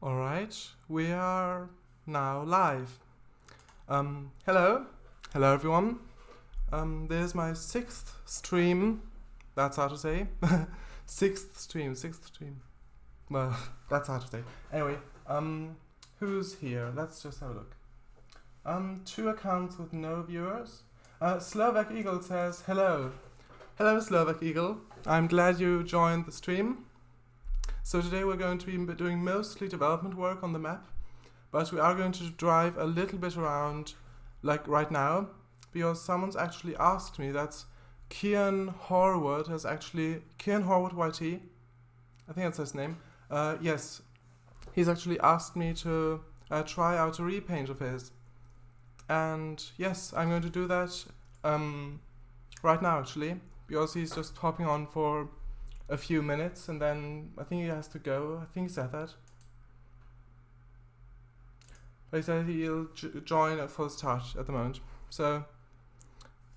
Alright, we are now live. Hello everyone. This is my sixth stream, that's hard to say. sixth stream. Well, that's hard to say. Anyway, who's here? Let's just have a look. 2 accounts with no viewers. Slovak Eagle says hello. Hello Slovak Eagle, I'm glad you joined the stream. So today we're going to be doing mostly development work on the map, but we are going to drive a little bit around, like right now, because someone's actually asked me, that's Kian Horwood YT, I think that's his name, yes, he's actually asked me to try out a repaint of his, and yes, I'm going to do that right now actually, because he's just hopping on for a few minutes and then I think he has to go. I think he said that. But he said he'll join at full start at the moment. So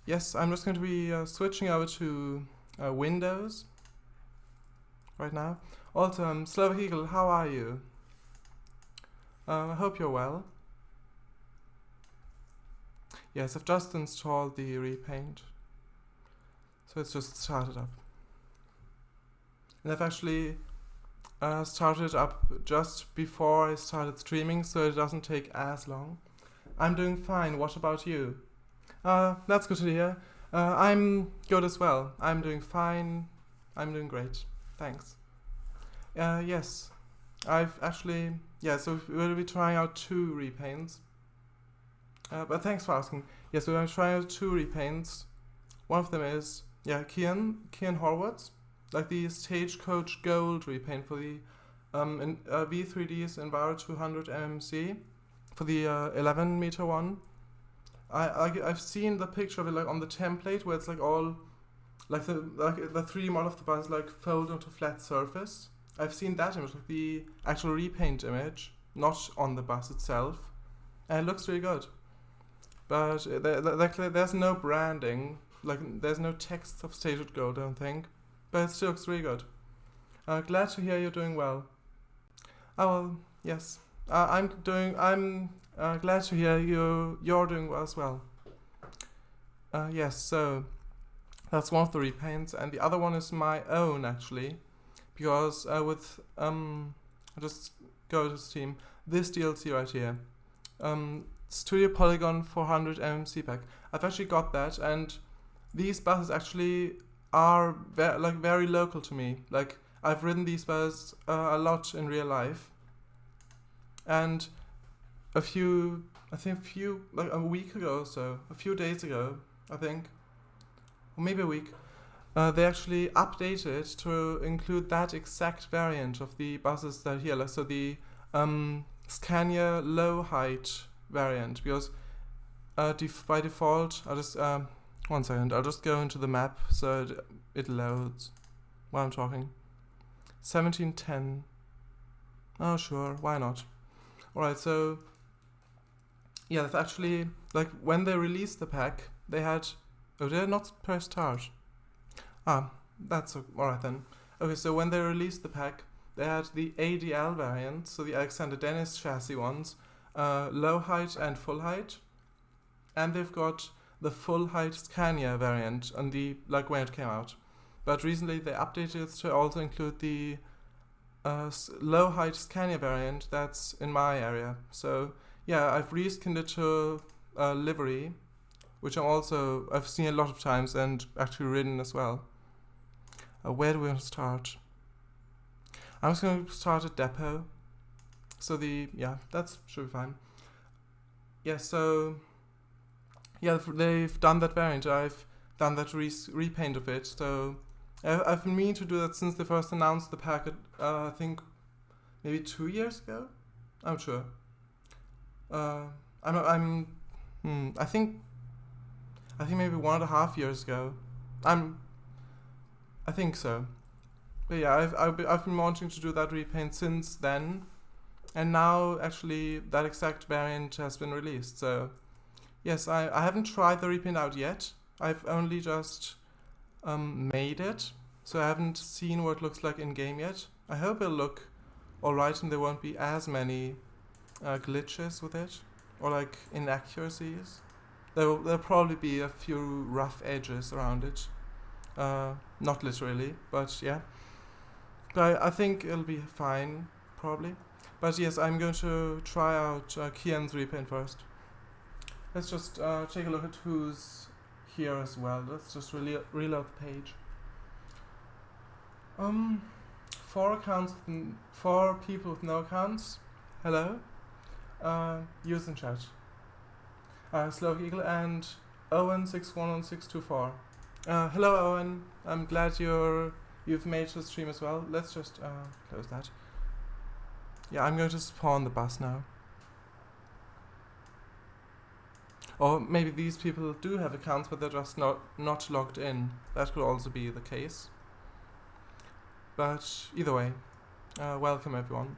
yes, I'm just going to be switching over to Windows right now. Also, Slovak Eagle, how are you? I hope you're well. Yes, I've just installed the Repaint, so it's just started up. And I've actually started up just before I started streaming, so it doesn't take as long. I'm doing fine. What about you? That's good to hear. I'm good as well. I'm doing fine. I'm doing great. Thanks. Yes, I've actually... Yeah, so we'll be trying out 2 repaints. But thanks for asking. Yes, we're going to try out 2 repaints. One of them is, yeah, Kian Horwood. Like the Stagecoach Gold repaint for the V3D's Enviro 200 OMSI for the 11 meter one. I've seen the picture of it like on the template where it's like all like the 3D model of the bus like folded onto a flat surface. I've seen that image, like the actual repaint image, not on the bus itself, and it looks really good. But there's no branding, like there's no text of Stagecoach Gold, I don't think. But it still looks really good. Glad to hear you're doing well. Oh well, yes. I'm glad to hear you're doing well as well. Yes, so that's one of the repaints, and the other one is my own actually, because with I'll just go to Steam. This DLC right here, Studio Polygon 400 OMSI pack. I've actually got that, and these buses actually are very local to me. Like I've ridden these buses a lot in real life, and a few like a week ago or so, a few days ago I think, or maybe a week, they actually updated to include that exact variant of the buses that are here. Like, so the Scania low height variant, because by default I'll just 1 second, I'll just go into the map so it loads while I'm talking. 1710. Oh sure, why not? Alright, so yeah, that's actually, like when they released the pack, they had, oh did I not press start? That's alright then. Okay, so when they released the pack, they had the ADL variant, so the Alexander Dennis chassis ones, low height and full height, and they've got the full height Scania variant on the when it came out, but recently they updated it to also include the low height Scania variant that's in my area. So yeah, I've reskinned it to livery, which I've seen a lot of times and actually ridden as well. Where do we want to start? I'm just going to start at depot. So that should be fine. Yeah, so yeah, they've done that variant. I've done that repaint of it. So I've been meaning to do that since they first announced the packet. I think maybe 2 years ago. I'm sure. I think maybe 1.5 years ago. I think so. But yeah, I've been wanting to do that repaint since then, and now actually that exact variant has been released. So yes, I haven't tried the repaint out yet. I've only just made it, so I haven't seen what it looks like in game yet. I hope it'll look alright and there won't be as many glitches with it, or like inaccuracies. There'll probably be a few rough edges around it. Not literally, but yeah. But I think it'll be fine, probably. But yes, I'm going to try out Kian's Repaint first. Let's just take a look at who's here as well. Let's just reload the page. 4 accounts, 4 people with no accounts. Hello. Use in chat. Slow Eagle and Owen611624. Hello Owen. I'm glad you've made the stream as well. Let's just close that. Yeah, I'm going to spawn the bus now. Or maybe these people do have accounts, but they're just not logged in. That could also be the case. But either way, welcome everyone.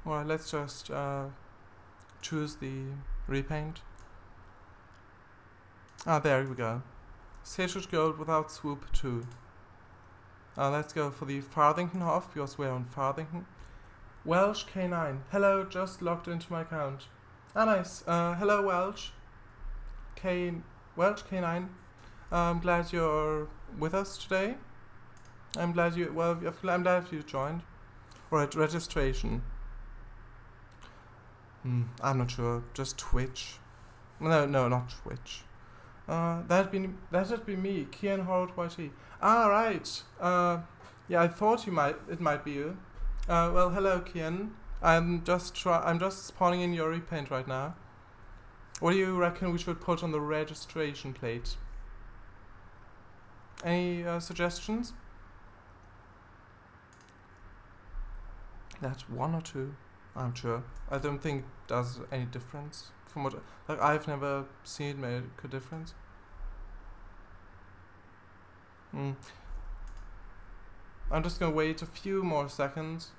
Alright, let's just choose the repaint. There we go. Citrus Gold without swoop 2. Let's go for the Farthington Hof, because we're on Farthington. Welsh K9. Hello, just logged into my account. Nice. Hello, Welsh. Welsh K9. I'm glad you're with us today. I'm glad you joined. Alright, registration. I'm not sure. Just Twitch. No, not Twitch. That'd be me, Kian Horrod YT. Right. Yeah, I thought it might be you. Well, hello, Kian. I'm just spawning in your repaint right now. What do you reckon we should put on the registration plate? Any suggestions? That 1 or 2? I'm sure. I don't think it does any difference. From what, like, I've never seen it make a difference. I'm just gonna wait a few more seconds.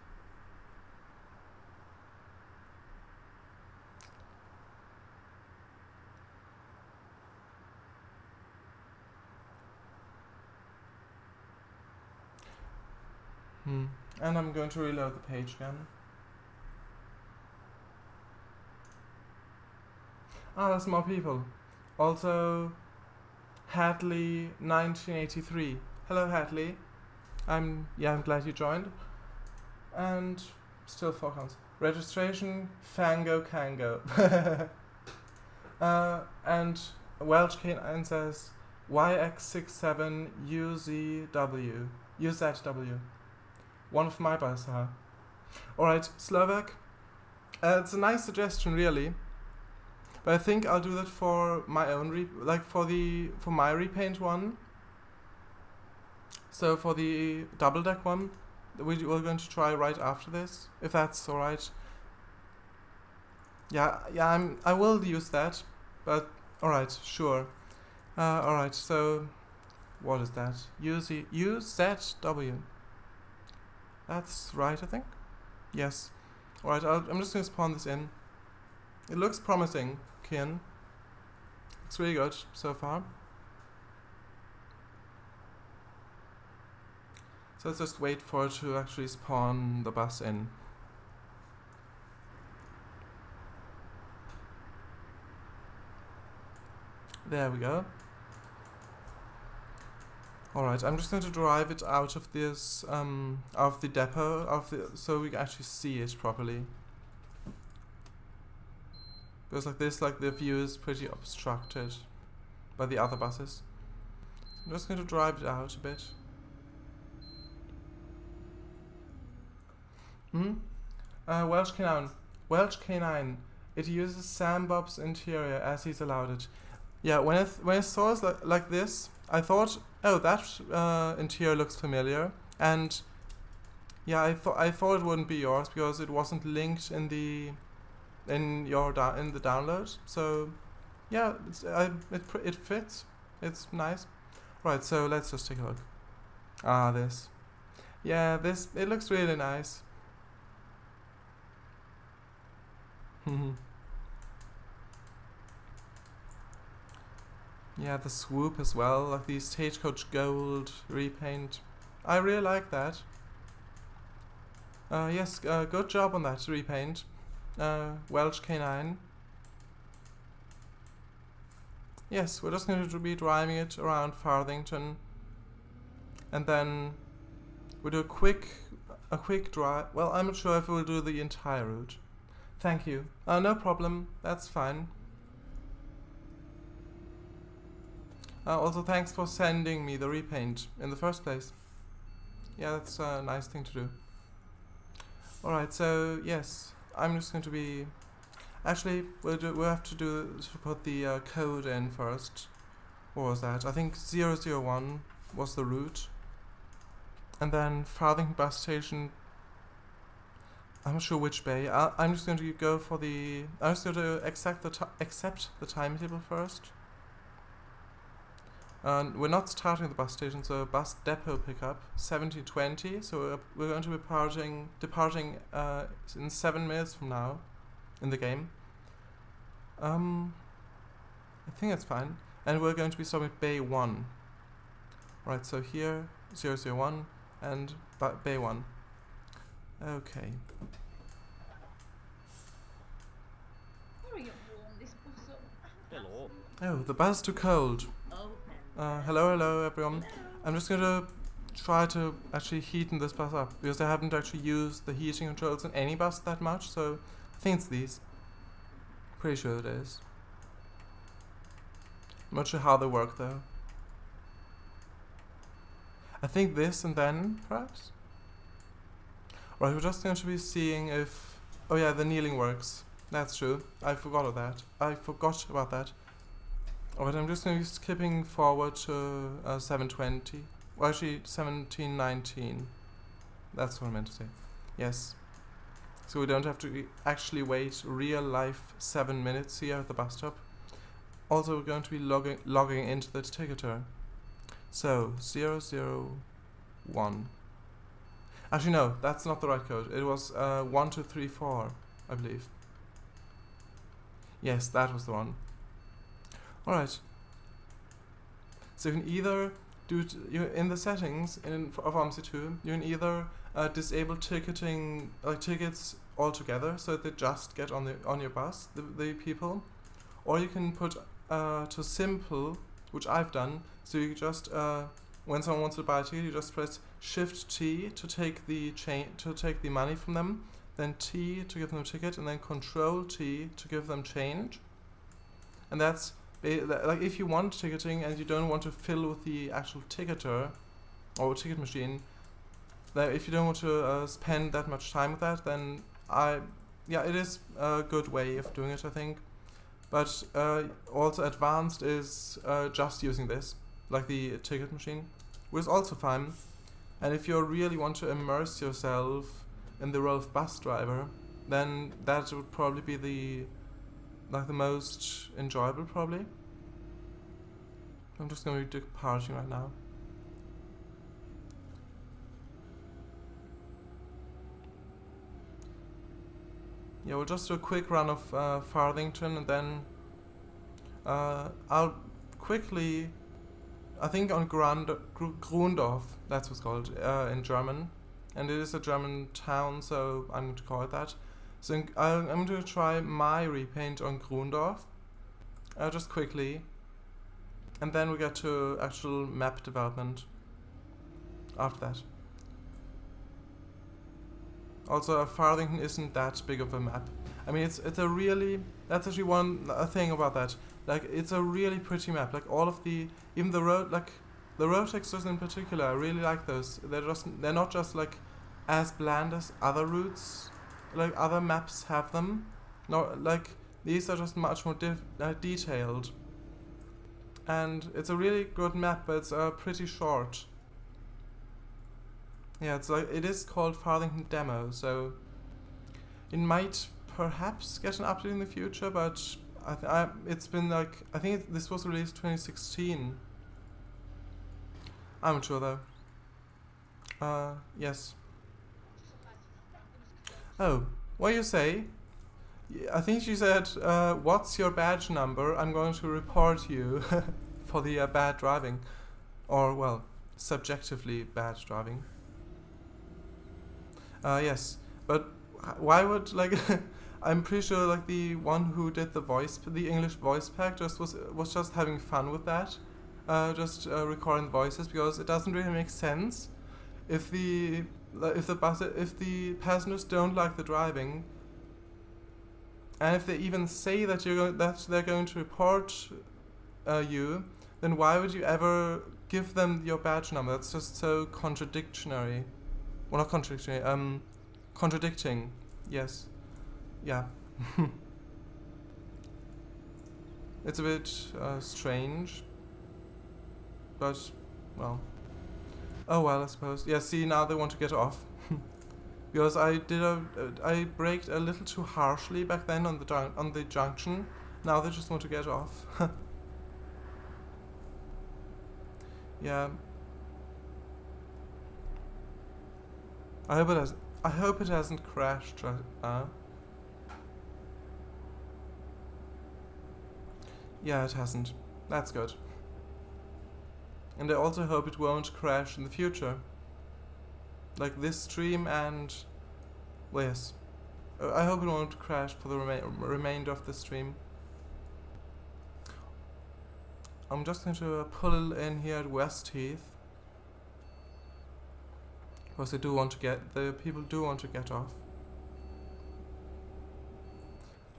And I'm going to reload the page again. There's more people. Also, Hadley 1983. Hello, Hadley. I'm glad you joined. And still 4 counts. Registration Fango Kango. And Welsh K9 says YX67UZW. One of my buys, huh? Alright, Slovak. It's a nice suggestion, really. But I think I'll do that for my own for my repaint one. So for the double deck one, we're going to try right after this, if that's alright. Yeah, I will use that, but alright, sure. Alright, so what is that? UZW. That's right, I think. Yes. Alright, I'm just going to spawn this in. It looks promising, Kian. It's really good so far. So let's just wait for it to actually spawn the bus in. There we go. Alright, I'm just going to drive it out of this, of the depot, so we can actually see it properly. Because like this, like the view is pretty obstructed by the other buses. I'm just going to drive it out a bit. Welsh K9. Welsh K9. It uses Sam Bob's interior as he's allowed it. Yeah, when I saw it like this, I thought, oh, that interior looks familiar, and yeah, I thought it wouldn't be yours because it wasn't linked in the download. So yeah, it fits. It's nice. Right, so let's just take a look. This. Yeah, it looks really nice. Yeah, the swoop as well, like the Stagecoach Gold repaint. I really like that. Yes, good job on that repaint. Welsh K9. Yes, we're just going to be driving it around Farthington, and then we'll do a quick drive. Well, I'm not sure if we'll do the entire route. Thank you. No problem. That's fine. Also, thanks for sending me the repaint in the first place. Yeah, that's a nice thing to do. Alright, so yes, I'm just going to be... Actually, we'll have to put the code in first. What was that? I think 001 was the route. And then Farthington bus station. I'm not sure which bay. I'm just going to go for the... I'm just going to accept the timetable first. We're not starting at the bus station, so bus depot pickup 17:20. So we're going to be departing in 7 minutes from now, in the game. I think that's fine, and we're going to be stopping at Bay 1. Right, so here 001 and Bay 1. Okay. Hello. Oh, the bus is too cold. Hello everyone. I'm just going to try to actually heaten this bus up, because I haven't actually used the heating controls in any bus that much, so I think it's these. Pretty sure it is. I'm not sure how they work though. I think this and then, perhaps? Right, we're just going to be seeing if... Oh yeah, the kneeling works. That's true. I forgot about that. Alright, I'm just going to be skipping forward to 7:20. Well, actually, 17:19. That's what I meant to say. Yes. So we don't have to actually wait real life 7 minutes here at the bus stop. Also, we're going to be logging into the ticketer. So, 001. Actually, no, that's not the right code. It was 1234, I believe. Yes, that was the one. Alright. So you can either do in the settings of OMSI 2, you can either disable ticketing tickets altogether, so that they just get on your bus, the people, or you can put to simple, which I've done. So you just when someone wants to buy a ticket, you just press Shift T to take the money from them, then T to give them a ticket, and then Control T to give them change. And that's like if you want ticketing and you don't want to fill with the actual ticketer or ticket machine, then if you don't want to spend that much time with that, then it is a good way of doing it, I think. But also advanced is just using this, like the ticket machine, which is also fine. And if you really want to immerse yourself in the role of bus driver, then that would probably be the most enjoyable, probably. I'm just going to be departing right now. Yeah, we'll just do a quick run of Farthington, and then I'll quickly, I think on Grundorf, that's what's called in German, and it is a German town, so I'm going to call it that. So I'm going to try my repaint on Grundorf, just quickly, and then we get to actual map development after that. Also, Farthington isn't that big of a map. I mean, it's a really, that's actually one thing about that. Like, it's a really pretty map. Like all of even the road, like the road textures in particular, I really like those. They're not just like as bland as other routes, like other maps have them. No, like these are just much more detailed. And it's a really good map, but it's pretty short. Yeah, it is called Farthington Demo, so it might perhaps get an update in the future, but it's been like, I think this was released 2016. I'm not sure though. Yes. Oh, what you say? I think she said, what's your badge number? I'm going to report you for the bad driving, or well, subjectively bad driving. Yes, but why would like I'm pretty sure like the one who did the English voice pack was just having fun with that, just recording the voices, because it doesn't really make sense if the passengers don't like the driving, and if they even say that they're going to report you, then why would you ever give them your badge number? That's just so contradictory. Well, not contradictory. Contradicting. Yes. Yeah. It's a bit strange, but well. Oh well, I suppose. Yeah. See, now they want to get off. Because I braked a little too harshly back then on the junction. Now they just want to get off. Yeah. I hope it hasn't crashed. Yeah, it hasn't. That's good. And I also hope it won't crash in the future. Like this stream and... well, yes. I hope it won't crash for the remainder of the stream. I'm just going to pull in here at West Heath. Because the people do want to get off.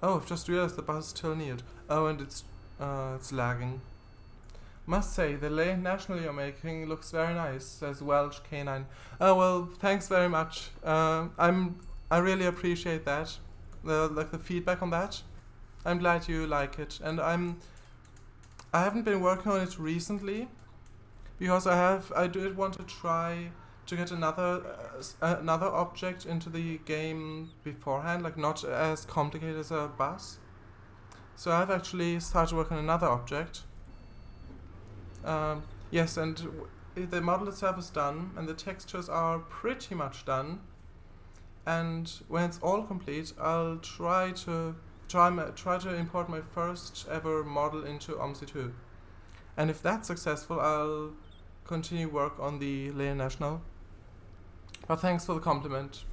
Oh, I've just realized the bus is still needed. Oh, and it's lagging. Must say, the lane national you're making looks very nice, says Welsh K9. Oh well, thanks very much. I really appreciate that. The feedback on that. I'm glad you like it, and I haven't been working on it recently because I did want to try to get another object into the game beforehand, like not as complicated as a bus. So I've actually started working on another object. Yes, and the model itself is done, and the textures are pretty much done. And when it's all complete, I'll try to import my first ever model into OMSI 2. And if that's successful, I'll continue work on the Lane National. But thanks for the compliment,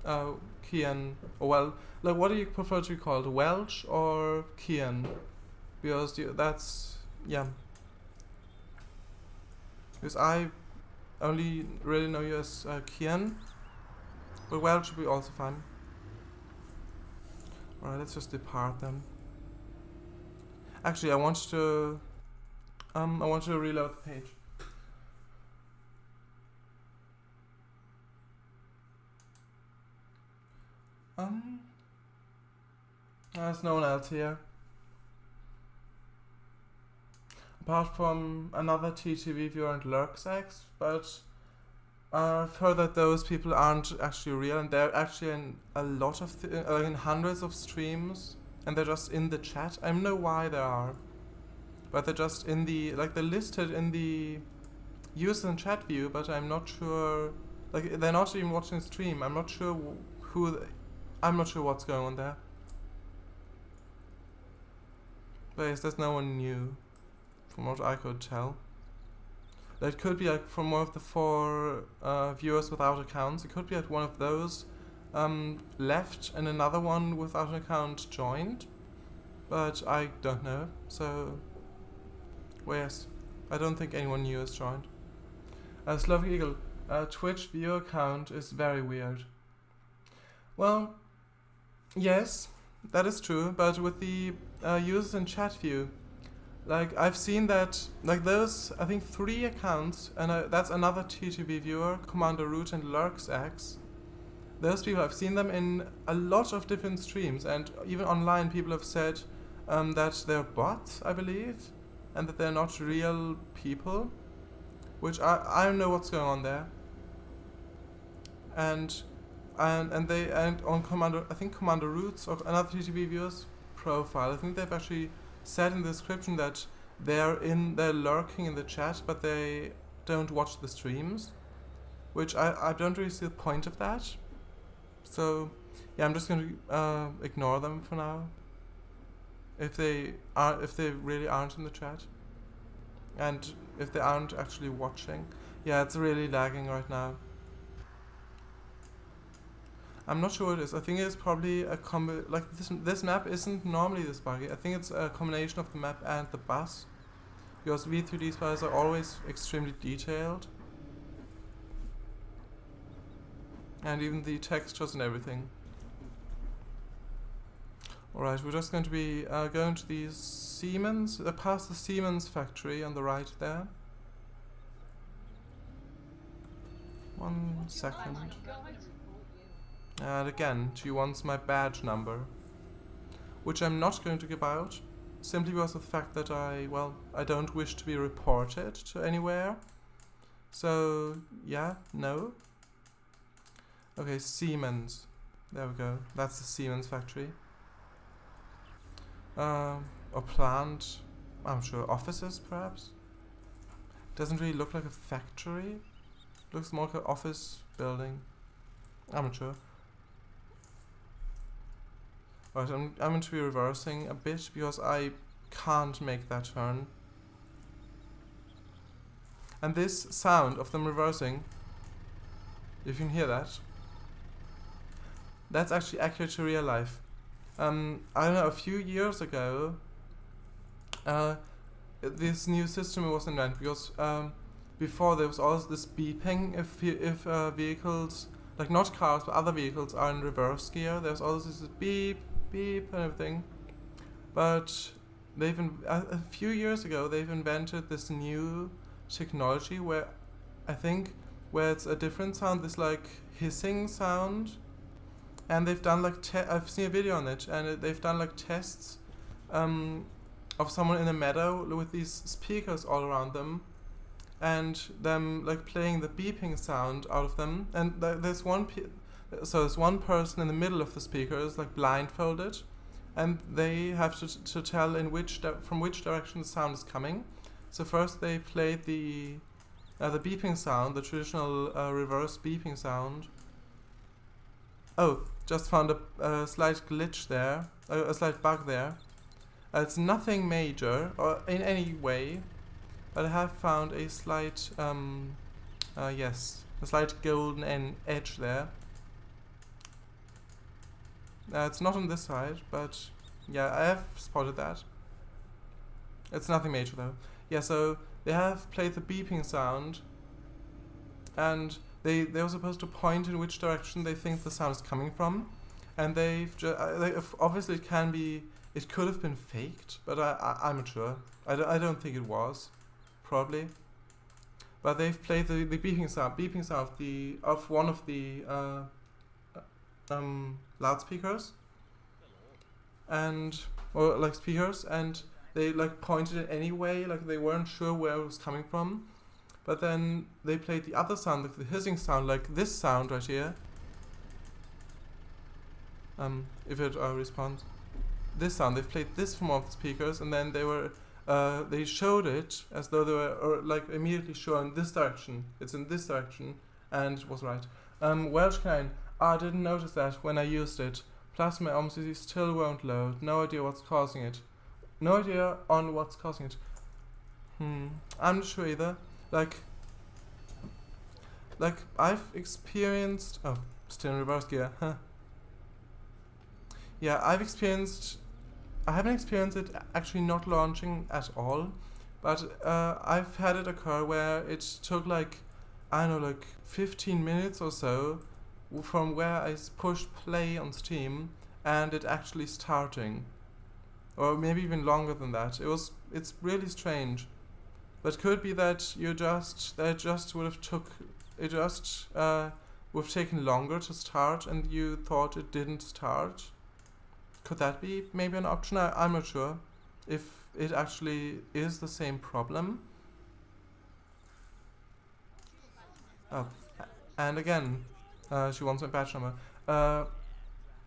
Kian. Oh, well, like, what do you prefer to be called, Welsh or Kian? Because that's, yeah. Because I only really know you as Kian, but Welsh should be also fine. Alright, let's just depart then. Actually, I want to reload the page. There's no one else here. Apart from another TTV viewer and LurkSX, but I've heard that those people aren't actually real, and they're actually in a lot of in hundreds of streams, and they're just in the chat. I don't know why they are, but they're just in the, like, they're listed in the user and chat view, but I'm not sure, like, they're not even watching the stream. I'm not sure I'm not sure what's going on there. But yes, there's no one new, from what I could tell. It could be like from one of the 4 viewers without accounts. It could be like one of those left and another one without an account joined. But I don't know. So, well, yes, I don't think anyone new has joined. Slavic Eagle, Twitch viewer account is very weird. Well, yes, that is true, but with the users in chat view, like, I've seen that, like, those, I think 3 accounts, and that's another TTV viewer, Commander Root and LurkSX. Those people, I've seen them in a lot of different streams, and even online people have said that they're bots, I believe, and that they're not real people, which I don't know what's going on there. And on Commander, I think Commander Root's or another TTV viewer's profile, I think they've actually said in the description that they're lurking in the chat, but they don't watch the streams, which I don't really see the point of that. So yeah, I'm just going to ignore them for now, if they really aren't in the chat. and if they aren't actually watching. Yeah, it's really lagging right now. I'm not sure what it is. I think it's probably a like this map isn't normally this buggy. I think it's a combination of the map and the bus. Because V3D spiders are always extremely detailed. And even the textures and everything. Alright, we're just going to be going to the Siemens, past the Siemens factory on the right there. 1 second. And again, she wants my badge number, which I'm not going to give out, simply because of the fact that I don't wish to be reported to anywhere. So, yeah, no. Okay, Siemens. There we go. That's the Siemens factory. Or plant. I'm sure offices, perhaps. Doesn't really look like a factory. Looks more like an office building. I'm not sure. Right, I'm going to be reversing a bit because I can't make that turn. And this sound of them reversing, if you can hear that, that's actually accurate to real life. I don't know, a few years ago, this new system was invented because before there was always this beeping if vehicles, like not cars but other vehicles, are in reverse gear. There's always this beep, beep and everything. But they've a few years ago they've invented this new technology where I think where it's a different sound, this like hissing sound, and they've done like I've seen a video on it, and they've done like tests of someone in a meadow with these speakers all around them, and them like playing the beeping sound out of them, and there's one person in the middle of the speakers like blindfolded, and they have to tell in from which direction the sound is coming. So first they played the beeping sound, the traditional reverse beeping sound. Oh, just found a slight glitch there, a slight bug there. It's nothing major or in any way, but I have found a slight, a slight golden edge there. It's not on this side, but yeah, I have spotted that. It's nothing major though. Yeah, so they have played the beeping sound, and they were supposed to point in which direction they think the sound is coming from, and obviously it could have been faked, but I'm not sure. I don't think it was, probably. But they've played the beeping sound of one of the loudspeakers, or like speakers, and they like pointed it anyway, like they weren't sure where it was coming from. But then they played the other sound, like the hissing sound, like this sound right here. If it responds, this sound, they've played this from all the speakers, and then they showed it as though they were like immediately showing this direction. It's in this direction, and it was right. Welsh Canine. I didn't notice that when I used it. Plus my OMSI still won't load. No idea what's causing it. No idea on what's causing it. I'm not sure either. Like I've experienced. Oh, still in reverse gear. Huh. Yeah, I haven't experienced it actually not launching at all, but I've had it occur where it took like, I don't know, like 15 minutes or so from where I pushed play on Steam and it actually starting, or maybe even longer than that. It's really strange, but could be that would have taken longer to start and you thought it didn't start. Could that be maybe an option? I'm not sure if it actually is the same problem. Oh, and again, she wants my badge number.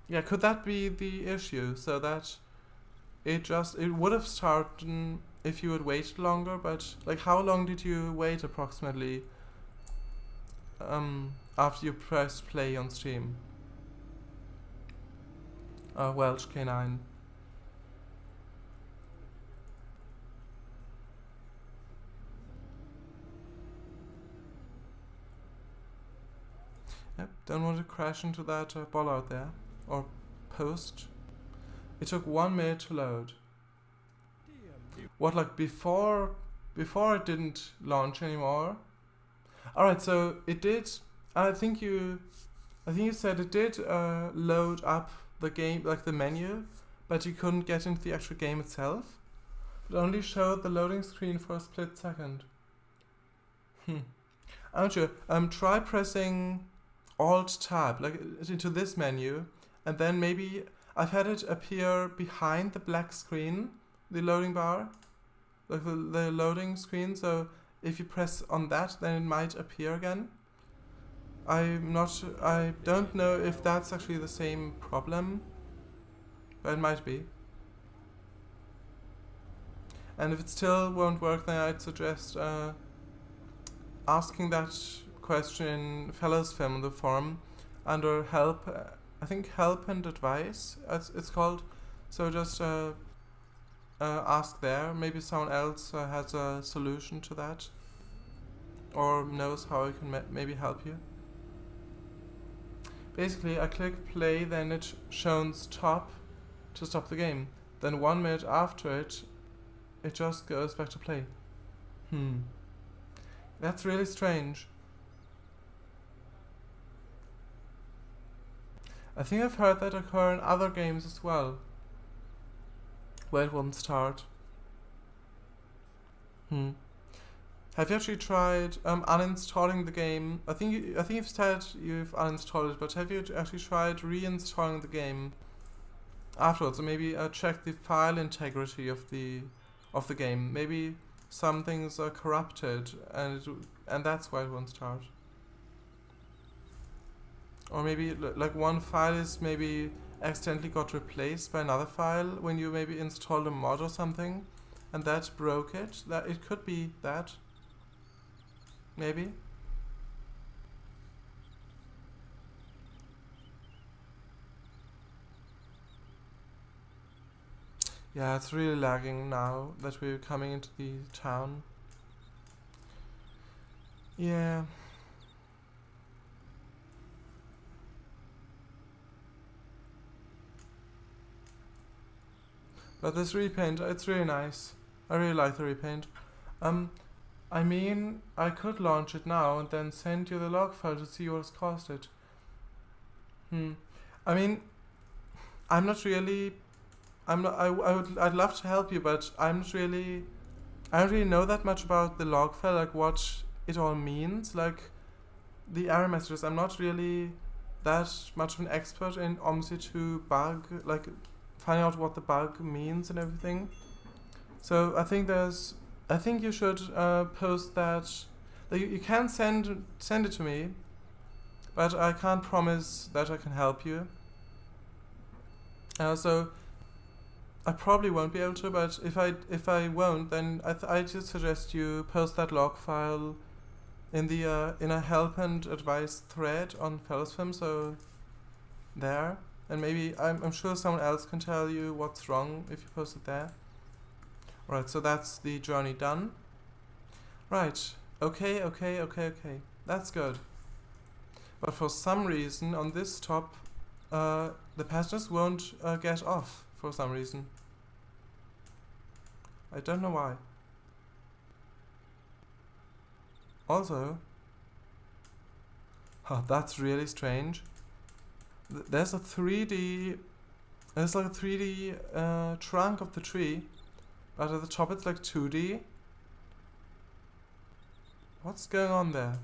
Yeah, could that be the issue? So that it would have started if you had waited longer, but like how long did you wait approximately after you pressed play on Steam? Welsh Canine. Yep, don't want to crash into that bollard there. Or post. It took 1 minute to load. What, like before it didn't launch anymore? Alright, so it did, I think you said it did load up the game, like the menu, but you couldn't get into the actual game itself. It only showed the loading screen for a split second. I'm not sure. Try pressing Alt-Tab, like into this menu, and then maybe, I've had it appear behind the black screen, the loading bar, like the loading screen, so if you press on that, then it might appear again. I don't know if that's actually the same problem, but it might be. And if it still won't work, then I'd suggest asking that question in Fellows Film, the forum, under help, I think help and advice, it's called. So just ask there. Maybe someone else has a solution to that, or knows how I can maybe help you. Basically, I click play, then it shows stop to stop the game. Then 1 minute after it just goes back to play. That's really strange. I think I've heard that occur in other games as well, where it won't start. Have you actually tried uninstalling the game? I think you've said you've uninstalled it, but have you actually tried reinstalling the game afterwards, or maybe check the file integrity of the game? Maybe some things are corrupted, and that's why it won't start. Or maybe like one file is maybe accidentally got replaced by another file when you maybe installed a mod or something, and that broke it. That it could be that. Maybe. Yeah, it's really lagging now that we're coming into the town. Yeah. But this repaint, it's really nice. I really like the repaint. I mean, I could launch it now and then send you the log file to see what's caused it. I mean, I'd love to help you, but I don't really know that much about the log file, like what it all means, like the error messages. I'm not really that much of an expert in OMSI 2 bug, like finding out what the bug means and everything. So I think you should post that. You can send it to me, but I can't promise that I can help you. So I probably won't be able to, but if I won't, then I just suggest you post that log file in the in a help and advice thread on Fellowsfilm. So there, and maybe I'm sure someone else can tell you what's wrong if you post it there. Right, so that's the journey done. Right, okay, that's good. But for some reason on this top, the passengers won't get off for some reason. I don't know why. Also, that's really strange. There's like a 3D trunk of the tree, but at the top it's like 2D. What's going on there?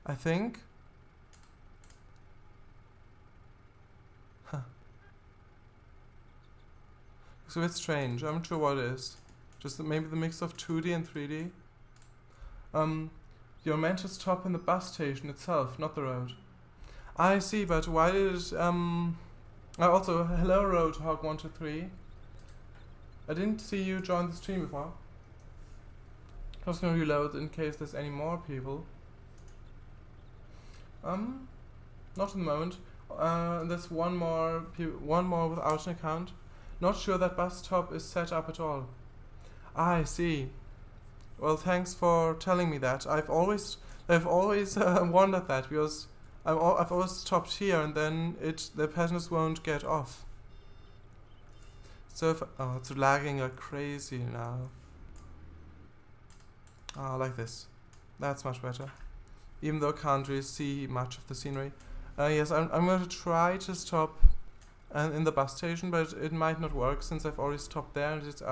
I think. It's a bit strange. I'm not sure what it is. Just maybe the mix of 2D and 3D. You're meant to stop in the bus station itself, not the road. I see, but why did it, also, hello Roadhog123. I didn't see you join the stream before. I'm just gonna reload in case there's any more people. Not at the moment. There's one more without an account. Not sure that bus stop is set up at all. I see. Well, thanks for telling me that. I've always wondered that because I've always stopped here and then the passengers won't get off. So it's lagging like crazy now. Like this. That's much better. Even though I can't really see much of the scenery. Yes, I'm going to try to stop in the bus station, but it might not work since I've already stopped there and it's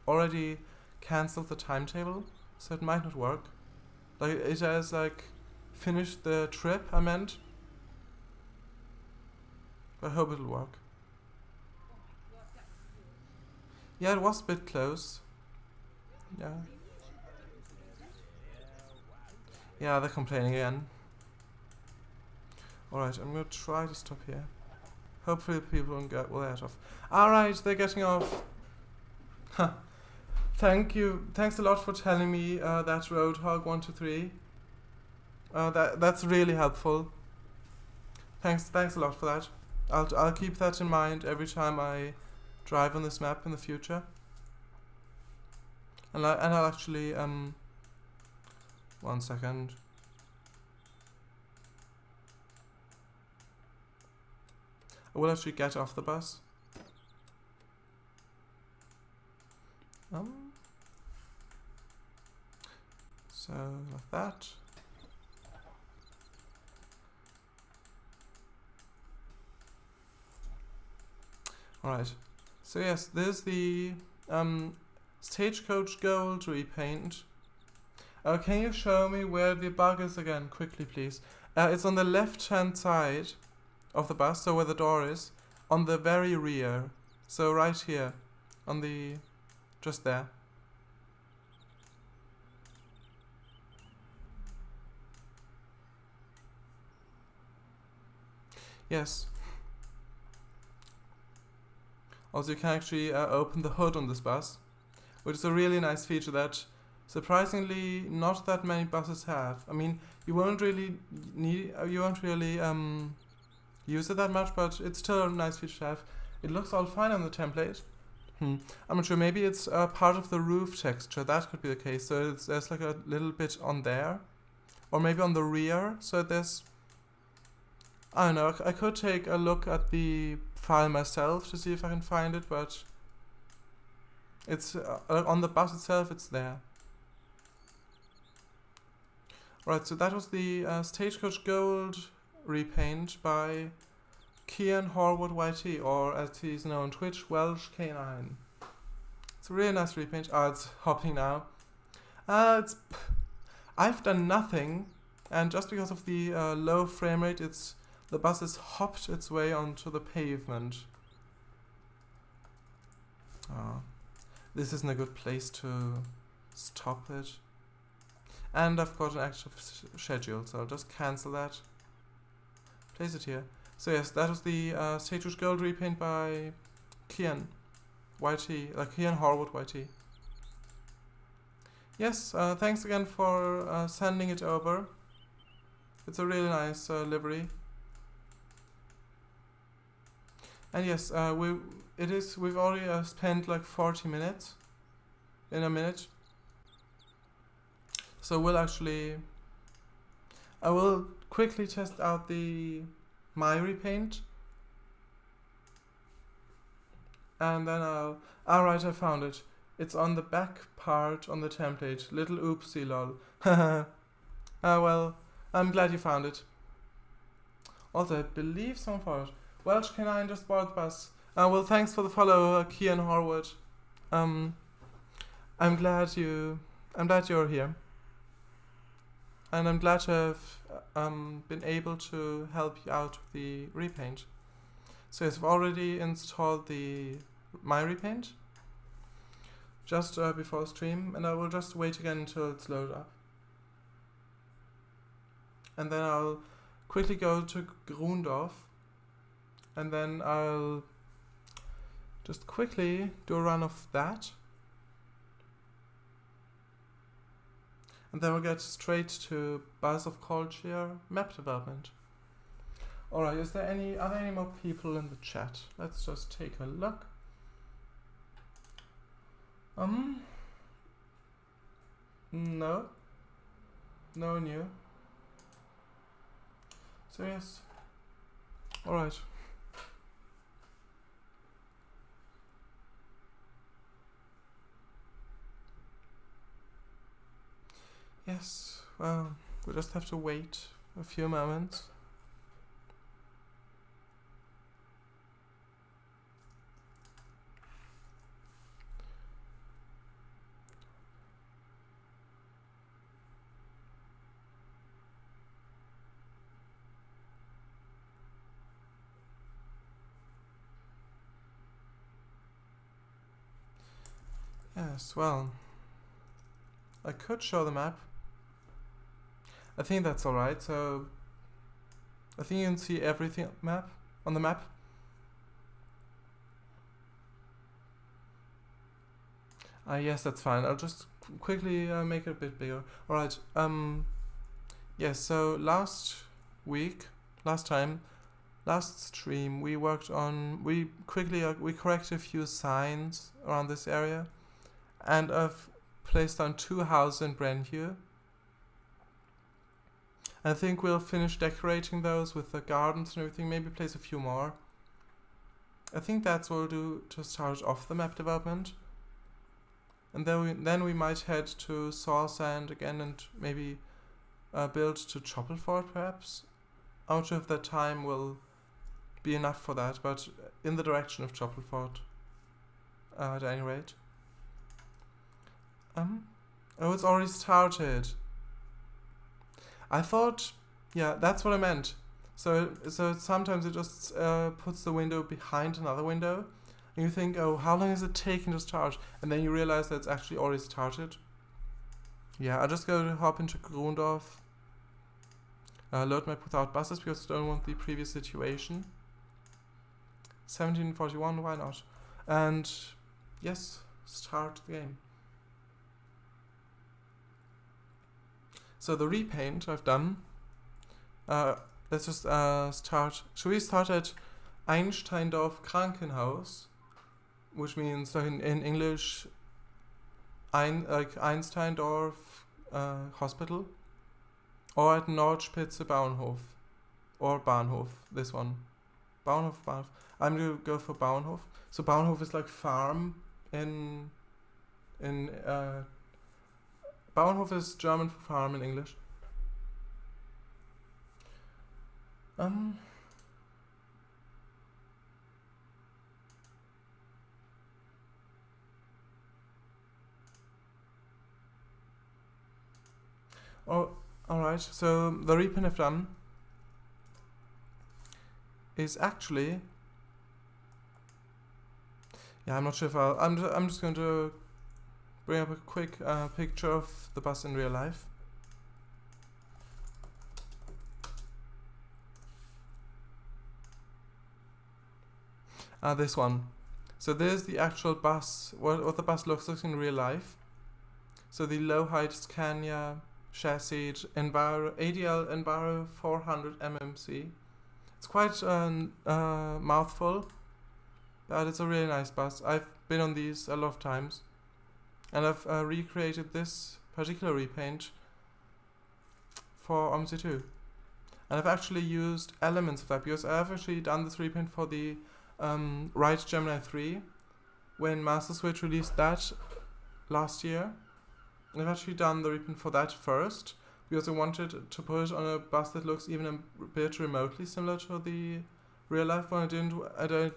already cancelled the timetable, so it might not work. Like it has like finished the trip I meant, but I hope it'll work. Yeah, it was a bit close. Yeah. Yeah, they're complaining again. Alright, I'm gonna try to stop here. Hopefully people won't get off. Alright, they're getting off. Thank you. Thanks a lot for telling me that Roadhog 123. That's really helpful. Thanks a lot for that. I'll keep that in mind every time I drive on this map in the future. And I'll actually 1 second. I will actually get off the bus. So like that. Alright. So yes, there's the Stagecoach Gold repaint. Can you show me where the bug is again, quickly please? It's on the left hand side of the bus, so where the door is, on the very rear. So right here, on the, just there. Yes. Also you can actually open the hood on this bus, which is a really nice feature that surprisingly not that many buses have. I mean, you won't really use it that much, but it's still a nice feature to have. It looks all fine on the template. I'm not sure, maybe it's part of the roof texture, that could be the case. So there's like a little bit on there, or maybe on the rear, so there's, I don't know, I could take a look at the file myself to see if I can find it, but it's on the bus itself, it's there. Right, so that was the Stagecoach Gold repaint by Kian Horwood YT, or as he's known on Twitch, Welsh K9. It's a really nice repaint. It's hopping now. I've done nothing, and just because of the low frame rate, the bus has hopped its way onto the pavement. This isn't a good place to stop it. And I've got an active schedule, so I'll just cancel that. Place it here. So yes, that was the Stagecoach Gold repaint by Kian YT, Kian Horwood YT. Yes, thanks again for sending it over. It's a really nice livery. And yes, we've already spent like 40 minutes in a minute. So I will quickly test out my repaint. And then alright, I found it. It's on the back part on the template. Little oopsie lol. Well, I'm glad you found it. Also, I believe someone followed. Welsh K9 just bought the bus. Well, thanks for the follow, Kian Horwood. I'm glad you're here. And I'm glad to have been able to help you out with the repaint. So yes, I've already installed my repaint just before stream, and I will just wait again until it's loaded up. And then I'll quickly go to Grundorf, and then I'll just quickly do a run of that. And then we'll get straight to Buzz of Caldshire map development. Alright, are there any more people in the chat? Let's just take a look. No. No new. So yes. Alright. Yes, well, we just have to wait a few moments. Yes, well, I could show the map. I think that's alright, so I think you can see everything on the map. Yes, that's fine. I'll just quickly make it a bit bigger. Alright, yes, so last stream, we worked on, we corrected a few signs around this area, and I've placed down 2 houses in Brenhue. I think we'll finish decorating those with the gardens and everything, maybe place a few more. I think that's what we'll do to start off the map development. And then we might head to Sawsand again and maybe build to Choppelford perhaps. I'm not sure if the time will be enough for that, but in the direction of Choppelford at any rate. Oh, it's already started. I thought, yeah, that's what I meant. So sometimes it just puts the window behind another window, and you think, oh, how long is it taking to start? And then you realize that it's actually already started. Yeah, I just go to hop into Grundorf, load map without buses because I don't want the previous situation. 1741, why not? And yes, start the game. So the repaint I've done, let's just start. Should we start at Einsteindorf Krankenhaus, which means in English, Einsteindorf Hospital, or at Nordspitze Bauernhof, or Bahnhof, this one. Bahnhof. I'm going to go for Bauernhof. So Bauernhof is like farm in Bauernhof is German for farm in English. Oh, alright, so the repaint I've done is actually, yeah, I'm not sure if I'm just going to bring up a quick picture of the bus in real life. This one. So there's the actual bus, what the bus looks like in real life. So the low height Scania chassis ADL Enviro 400 MMC. It's quite a mouthful, but it's a really nice bus. I've been on these a lot of times. And I've recreated this particular repaint for OMSI 2. And I've actually used elements of that because I've actually done this repaint for the Right Gemini 3 when Master Switch released that last year. And I've actually done the repaint for that first because I wanted to put it on a bus that looks even a bit remotely similar to the real life one. I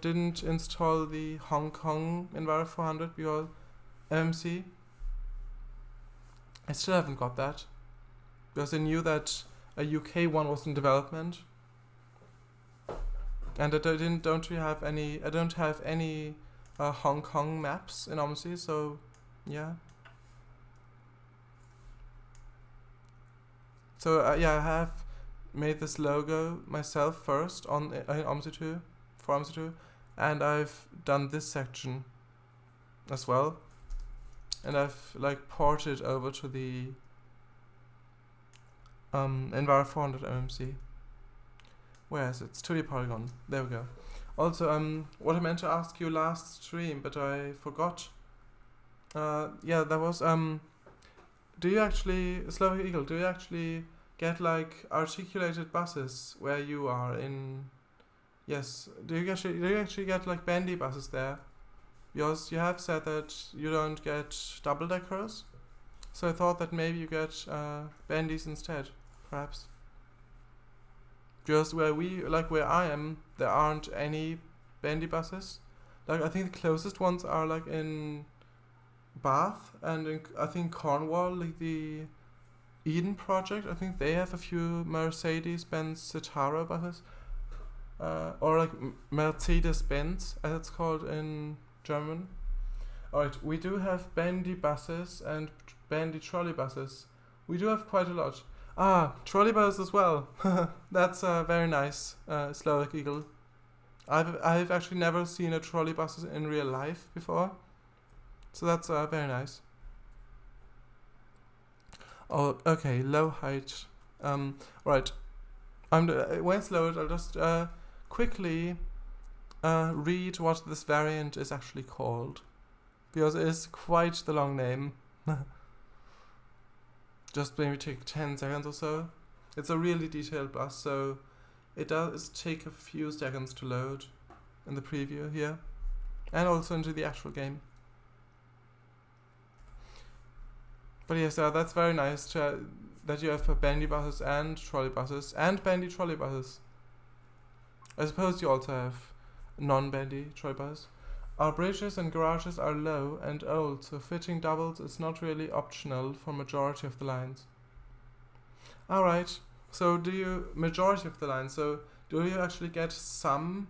didn't install the Hong Kong Enviro 400 because OMSI. I still haven't got that because I knew that a UK one was in development, and I don't have any Hong Kong maps in OMSI. So yeah. So yeah, I have made this logo myself first on OMSI 2 for OMSI 2, and I've done this section as well. And I've like ported over to the Enviro 400 MMC. Where is it? Studio Polygon. There we go. Also, what I meant to ask you last stream, but I forgot. Yeah, there was do you actually, Slovak Eagle, do you actually get like articulated buses where you are in? Yes. Do you actually get like bendy buses there? Because you have said that you don't get double deckers, so I thought that maybe you get bendies instead, perhaps. Just where I am, there aren't any bendy buses. Like I think the closest ones are like in Bath and in, I think Cornwall, like the Eden Project. I think they have a few Mercedes-Benz Citaro buses, or like Mercedes-Benz as it's called in German. Alright, we do have bendy buses and bendy trolley buses. We do have quite a lot. Ah, trolley buses as well. That's very nice, Slovak Eagle. I've actually never seen a trolley bus in real life before, so that's very nice. Oh, okay, low height. Right. When it's loaded, I'll just quickly read what this variant is actually called, because it is quite the long name. Just maybe take 10 seconds or so. It's a really detailed bus, so it does take a few seconds to load in the preview here, and also into the actual game. But yes, that's very nice that you have bendy buses and trolley buses and bendy trolley buses. I suppose you also have non-bendy trolley buses. Our bridges and garages are low and old, so fitting doubles is not really optional for majority of the lines. Alright, so majority of the lines, so do you actually get some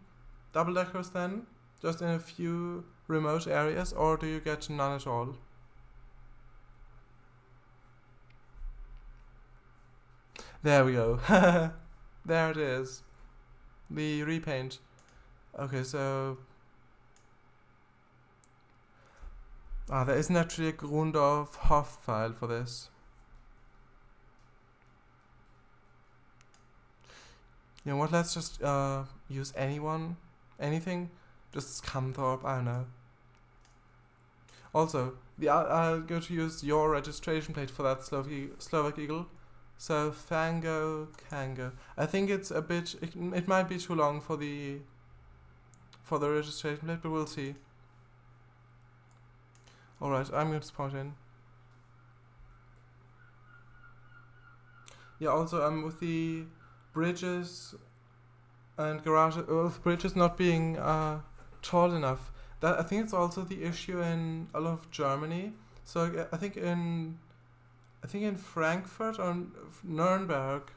double-deckers then? Just in a few remote areas, or do you get none at all? There we go. There it is. The repaint. Okay, so there isn't actually a Grundorf Hof file for this. You know what, let's just use anything. Just Scunthorpe, I don't know. Also, I'll go to use your registration plate for that Slovak Eagle. So, Fango, Kango. I think it's a bit, it might be too long for the registration plate, but we'll see. Alright, I'm going to spawn in. Yeah, also with the bridges and garages, bridges not being tall enough. That I think it's also the issue in a lot of Germany. So I think in Frankfurt or Nuremberg,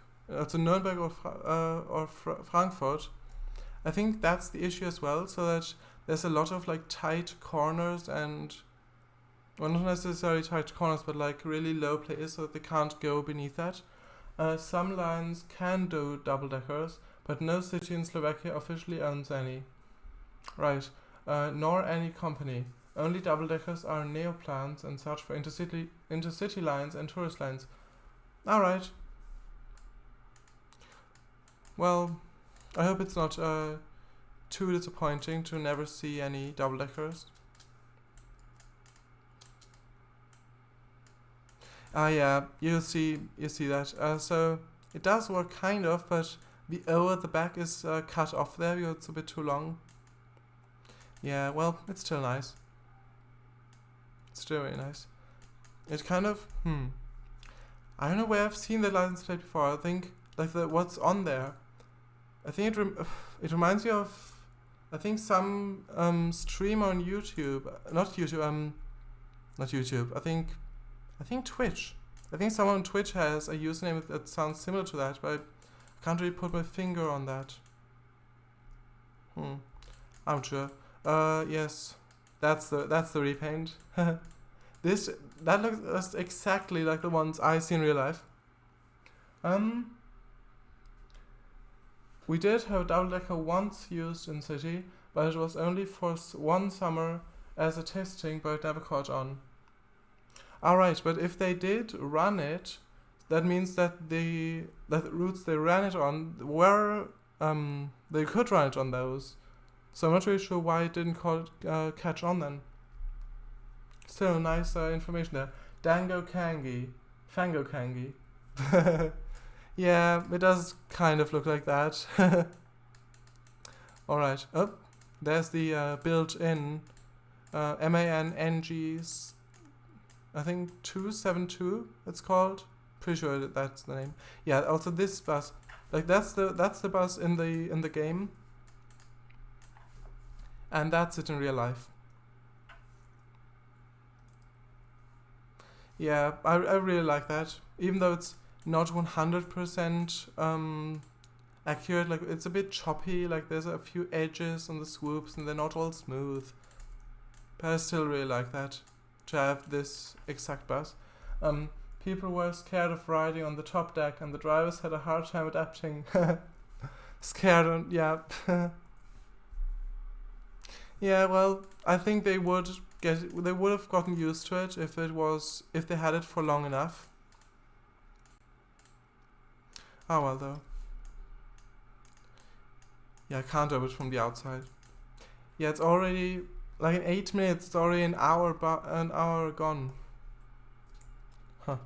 so Nuremberg or Frankfurt, I think that's the issue as well. So that there's a lot of like tight corners and, well, not necessarily tight corners, but like really low places, so that they can't go beneath that. Some lines can do double deckers, but no city in Slovakia officially owns any. Right, nor any company. Only double deckers are neoplans and such for intercity lines and tourist lines. Alright. Well, I hope it's not too disappointing to never see any double deckers. Yeah, you see that. So it does work kind of, but the O at the back is cut off there because it's a bit too long. Yeah, well, it's still nice. It's still really nice. It kind of, I don't know where I've seen the license plate before. I think, like, what's on there. I think it reminds me of, I think some streamer on YouTube. Not YouTube, I think Twitch. I think someone on Twitch has a username that sounds similar to that, but I can't really put my finger on that. I'm not sure. Yes. That's the repaint. That looks exactly like the ones I see in real life. We did have a double decker once used in city, but it was only for one summer as a testing, but it never caught on. Alright, but if they did run it, that means that the routes they ran it on were they could run it on those. So I'm not really sure why it didn't catch on then. Still nice information there. Dango Kangi. Fango Kangi. Yeah, it does kind of look like that. Alright, oh, there's the built-in MANNG's, I think 272 it's called. Pretty sure that's the name. Yeah, also this bus, like that's the bus in the game, and that's it in real life. Yeah, I really like that, even though it's not 100% accurate. Like it's a bit choppy. Like there's a few edges on the swoops, and they're not all smooth. But I still really like that, to have this exact bus. People were scared of riding on the top deck, and the drivers had a hard time adapting. Scared, yeah. Yeah, well, I think they would have gotten used to it if they had it for long enough. Oh well, though. Yeah, I can't do it from the outside. Yeah, it's already like in 8 minutes. It's already an hour gone. Huh.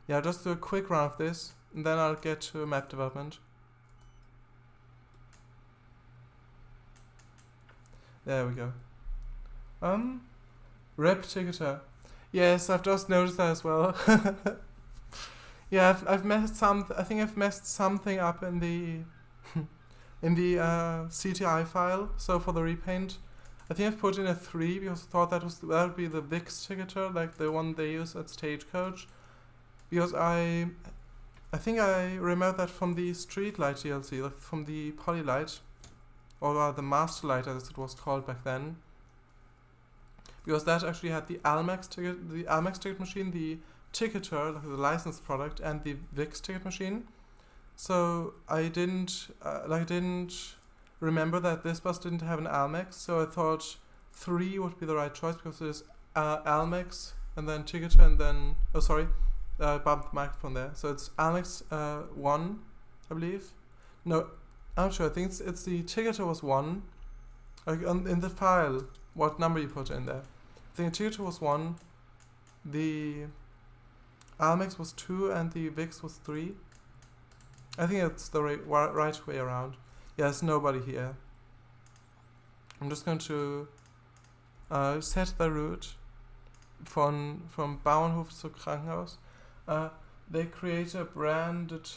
Yeah, just do a quick run of this, and then I'll get to map development. There we go. Rep ticketer. Yes, I've just noticed that as well. Yeah, I've messed I think I've messed something up in the in the CTI file. So for the repaint, I think I've put in a 3 because I thought that would be the VIX ticketer, like the one they use at Stagecoach. Because I think I remember that from the Streetlight DLC, like from the Polylight, or the Masterlight as it was called back then. Because that actually had the Almex ticket machine, the ticketer, like the licensed product, and the VIX ticket machine. So I didn't remember that this bus didn't have an Almex, so I thought 3 would be the right choice, because there's Almex and then ticketer and then bumped the microphone there. So it's Almex 1, I believe. No, I'm not sure. I think it's the ticketer was 1. Like in the file, what number you put in there. I think the ticketer was 1, the Almex was 2, and the VIX was 3. I think it's the right way around. Yeah, there's nobody here. I'm just going to set the route from Bauernhof to Krankenhaus. They create a branded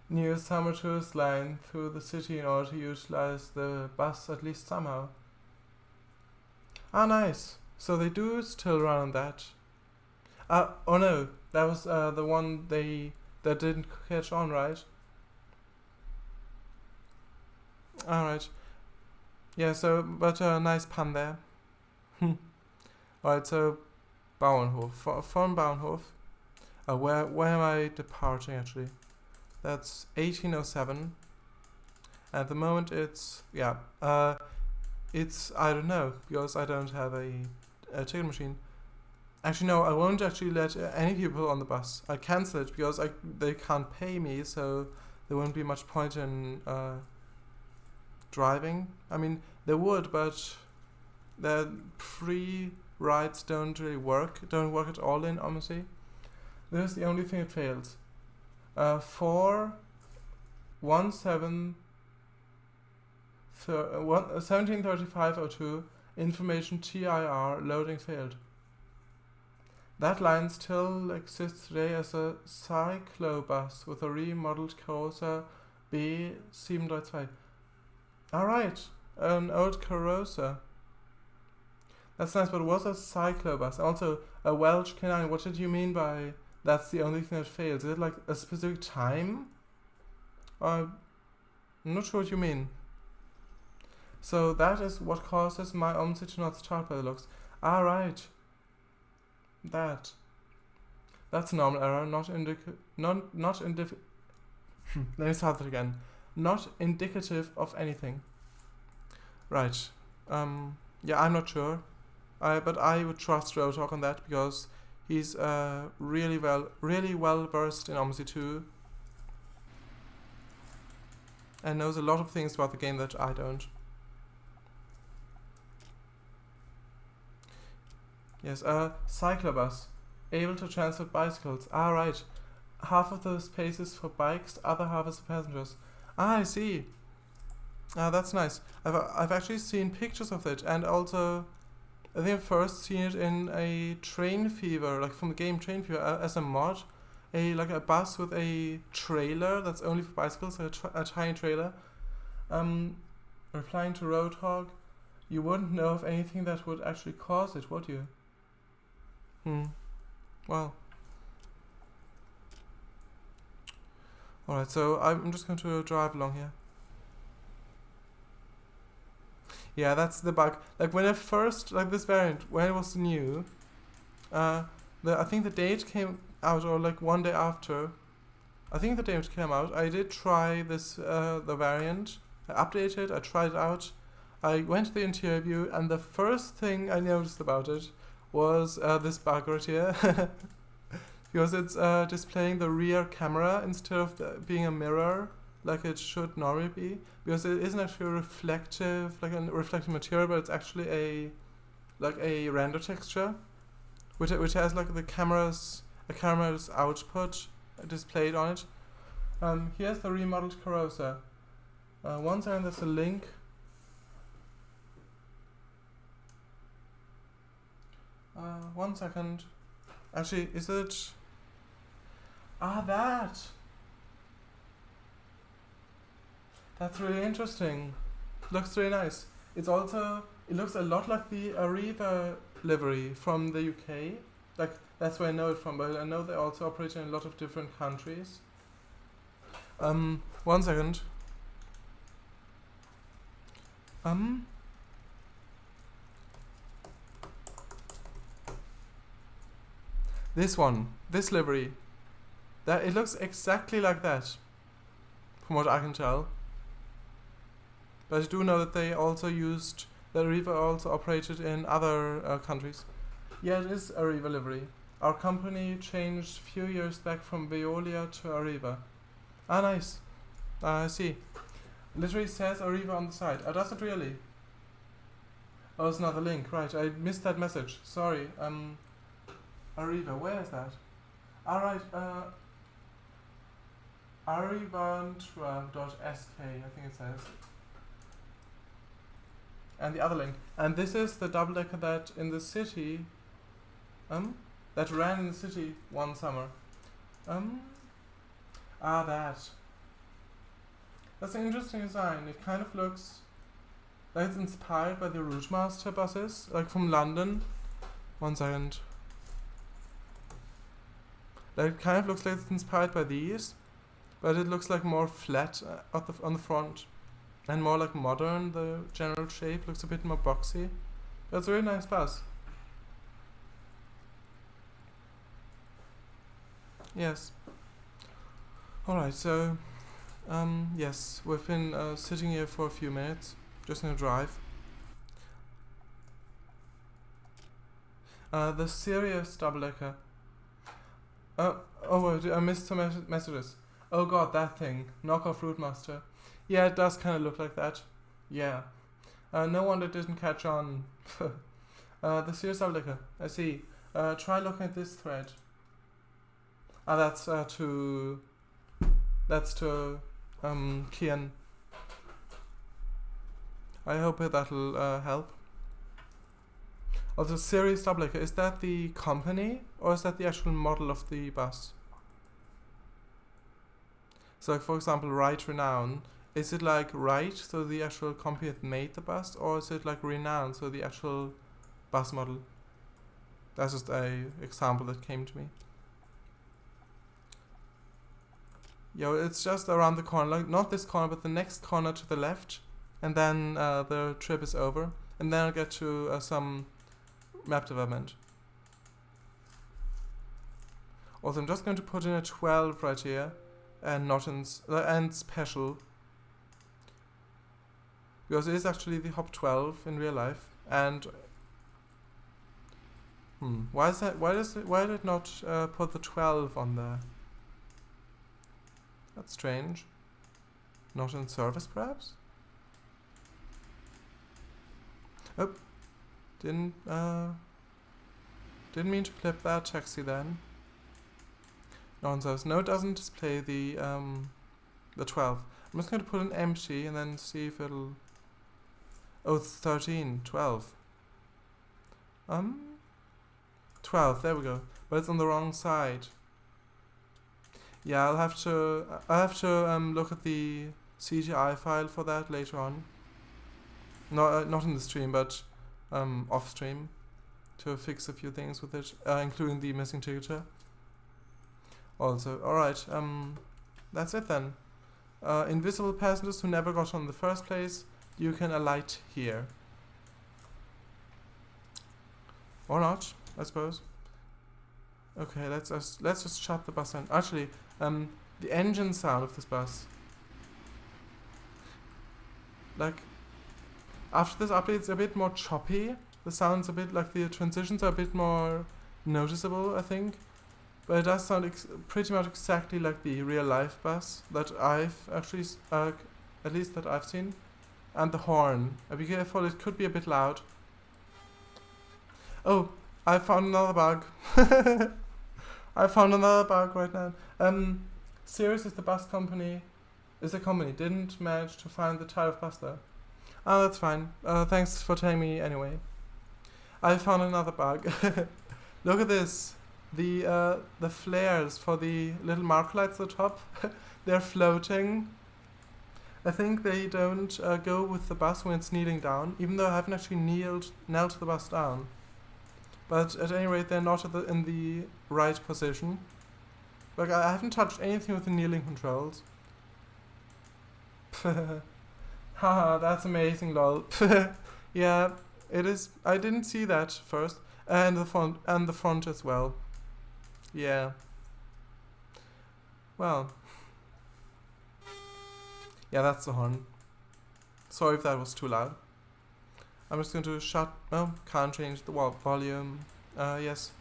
new summer tourist line through the city in order to utilize the bus at least somehow. Ah, nice. So they do still run on that. Oh no, that was the one that didn't catch on, right? Alright. Yeah, so, but nice pun there. Alright, so Bauernhof. From Bauernhof. Where am I departing actually? That's 1807. At the moment it's, yeah, it's, I don't know, because I don't have a ticket machine. Actually no, I won't actually let any people on the bus. I cancel it because they can't pay me, so there won't be much point in driving. I mean, there would, but the free rides don't work at all in OMSI. This is the only thing that fails. 173502 information TIR loading failed. That line still exists today as a cyclobus with a remodeled Corsa B732. Alright, an old Corsa. That's nice, but it was a cyclobus. Also, a Welsh K9. What did you mean by that's the only thing that fails? Is it like a specific time? I'm not sure what you mean. So that is what causes my OMSI to not start by the looks. Alright. That's a normal error, not indicative. Let me start that again. Not indicative of anything. Right. Yeah, I'm not sure. But I would trust Rotalk on that because he's really well versed in OMSI 2 and knows a lot of things about the game that I don't. Yes, cyclobus. able to transport bicycles. Ah, right. Half of the space is for bikes, other half is for passengers. Ah, I see. Ah, that's nice. I've actually seen pictures of it, and also I think I've first seen it in a Train Fever, like from the game Train Fever, as a mod. Like a bus with a trailer that's only for bicycles, a tiny trailer. Replying to Roadhog, you wouldn't know of anything that would actually cause it, would you? Well. Alright, so I'm just going to drive along here. Yeah, that's the bug. Like when I first, like this variant, when it was new, I think the date came out, or like one day after, I think the day it came out, I did try this, the variant. I updated it, I tried it out. I went to the interior view, and the first thing I noticed about it was this bug right here. Because it's displaying the rear camera instead of being a mirror like it should normally be. Because it isn't actually a reflective, like a reflective material, but it's actually a render texture, which has like the camera's output displayed on it. Here's the remodeled Carosa. One second, there's a link. One second. Actually, is it? Ah, that! That's really interesting. Looks really nice. It looks a lot like the Arriva livery from the UK. Like, that's where I know it from, but I know they also operate in a lot of different countries. One second. This livery. It looks exactly like that, from what I can tell. But I do know that they also used, that Arriva also operated in other countries. Yeah, it is Arriva livery. Our company changed a few years back from Veolia to Arriva. Ah, nice. I see. Literally says Arriva on the side. Does it really? Oh, it's another link. Right, I missed that message. Sorry. Arriva, where is that? Alright, arrivantra.sk, I think it says. And the other link. And this is the double-decker that in the city, that ran in the city one summer. That. That's an interesting design. It kind of looks like it's inspired by the Routemaster buses, like from London. One second. Like it kind of looks like it's inspired by these, but it looks like more flat on the front, and more like modern. The general shape looks a bit more boxy. That's a really nice bus. Yes. Alright, so yes, we've been sitting here for a few minutes, just gonna drive. The Sirius double-decker. I missed some messages. Oh god, that thing. Knockoff Routemaster. Yeah, it does kind of look like that. Yeah. No wonder it didn't catch on. The Sirius double-decker. I see. Try looking at this thread. That's to Kian. I hope that'll help. Also, Sirius double-decker, is that the company or is that the actual model of the bus? So, like, for example, Wright Renown, is it like Wright, so the actual company that made the bus, or is it like Renown, so the actual bus model? That's just a example that came to me. Yo, it's just around the corner, like not this corner, but the next corner to the left, and then the trip is over, and then I'll get to some map development. Also, I'm just going to put in a 12 right here, and not in and special, because it is actually the hop 12 in real life. And why is that? Why did it not put the 12 on there? That's strange. Not in service, perhaps? Oh, didn't. Didn't mean to clip that taxi then. Nonsense. No, it doesn't display the 12. I'm just going to put an empty and then see if it'll... Oh, it's 13. 12. 12, there we go. But it's on the wrong side. Yeah, I'll have to look at the CGI file for that later on. Not in the stream, but off stream, to fix a few things with it, including the missing ticketer. Also, alright, that's it then. Invisible passengers who never got on in the first place, you can alight here. Or not, I suppose. Okay, let's just shut the bus down. Actually, the engine sound of this bus. Like, after this update, it's a bit more choppy. The sound's a bit like the transitions are a bit more noticeable, I think. But it does sound pretty much exactly like the real life bus that I've actually, at least that I've seen. And the horn. Be careful, it could be a bit loud. Oh, I found another bug. I found another bug right now. Sirius is the bus company. Is a company. Didn't manage to find the type of bus though. Oh, that's fine. Thanks for telling me anyway. I found another bug. Look at this. The flares for the little marker lights at the top, they're floating. I think they don't go with the bus when it's kneeling down, even though I haven't actually knelt the bus down. But at any rate, they're not in the right position. Like, I haven't touched anything with the kneeling controls. Haha, that's amazing, lol. Yeah, it is. I didn't see that first, and the front as well. Yeah. Well. Yeah, that's the horn. Sorry if that was too loud. I'm just going to shut... Oh, can't change the volume. Yes.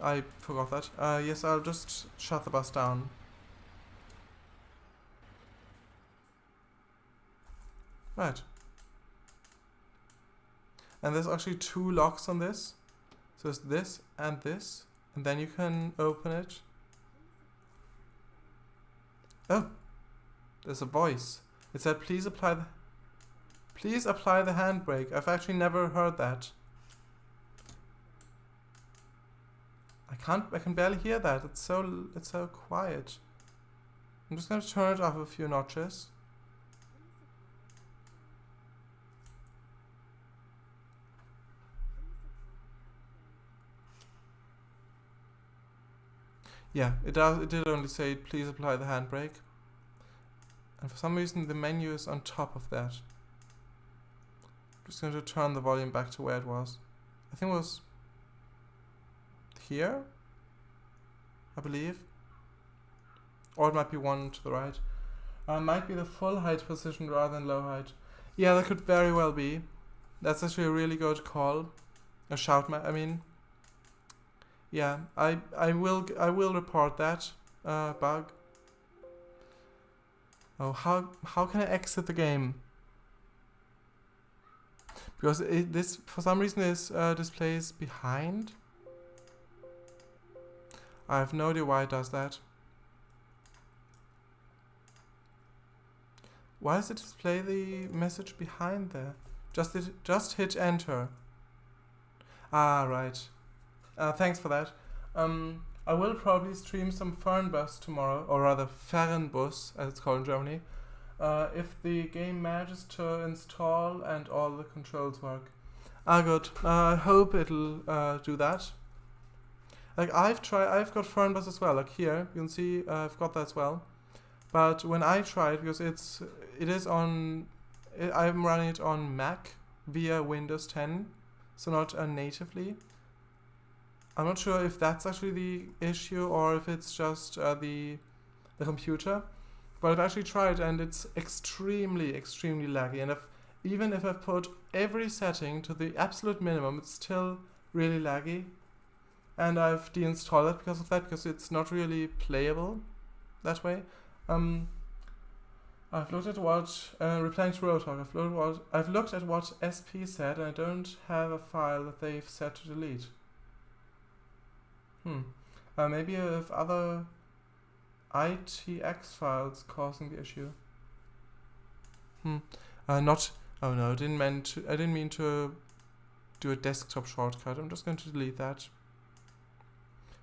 I forgot that. Yes, I'll just shut the bus down. Right. And there's actually 2 locks on this. So it's this. And then you can open it. Oh. There's a voice. It said, please apply the handbrake. I've actually never heard that. I can barely hear that. It's so quiet. I'm just going to turn it up a few notches. Yeah, it did only say, please apply the handbrake. And for some reason the menu is on top of that. I'm just going to turn the volume back to where it was. I think it was here, I believe. Or it might be one to the right. It might be the full height position rather than low height. Yeah, that could very well be. That's actually a really good call. A shout, I mean. Yeah, I will report that bug. Oh, how can I exit the game? Because this for some reason this displays behind. I have no idea why it does that. Why does it display the message behind there? Just hit enter. Ah, right. Thanks for that. I will probably stream some Fernbus tomorrow, or rather Fernbus, as it's called in Germany, if the game manages to install and all the controls work. Good. I hope it'll do that. Like I've got Fernbus as well. Like here, you can see I've got that as well. But when I tried, because I'm running it on Mac via Windows 10, so not natively. I'm not sure if that's actually the issue or if it's just the computer, but I've actually tried and it's extremely laggy. And even if I've put every setting to the absolute minimum, it's still really laggy. And I've deinstalled it because of that, because it's not really playable that way. I've looked at what replying to Road Talk. I've looked at what SP said, and I don't have a file that they've set to delete. Maybe if other ITX files causing the issue. Not. Oh no, I didn't mean to do a desktop shortcut. I'm just going to delete that.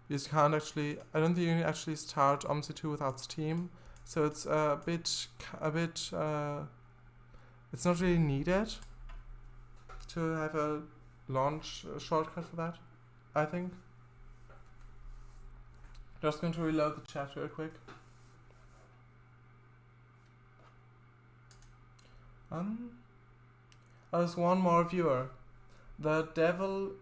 You can't actually. I don't think you can actually start OMSI 2 without Steam, so it's a bit. It's not really needed to have a launch shortcut for that, I think. Just going to reload the chat real quick. There's one more viewer. The devil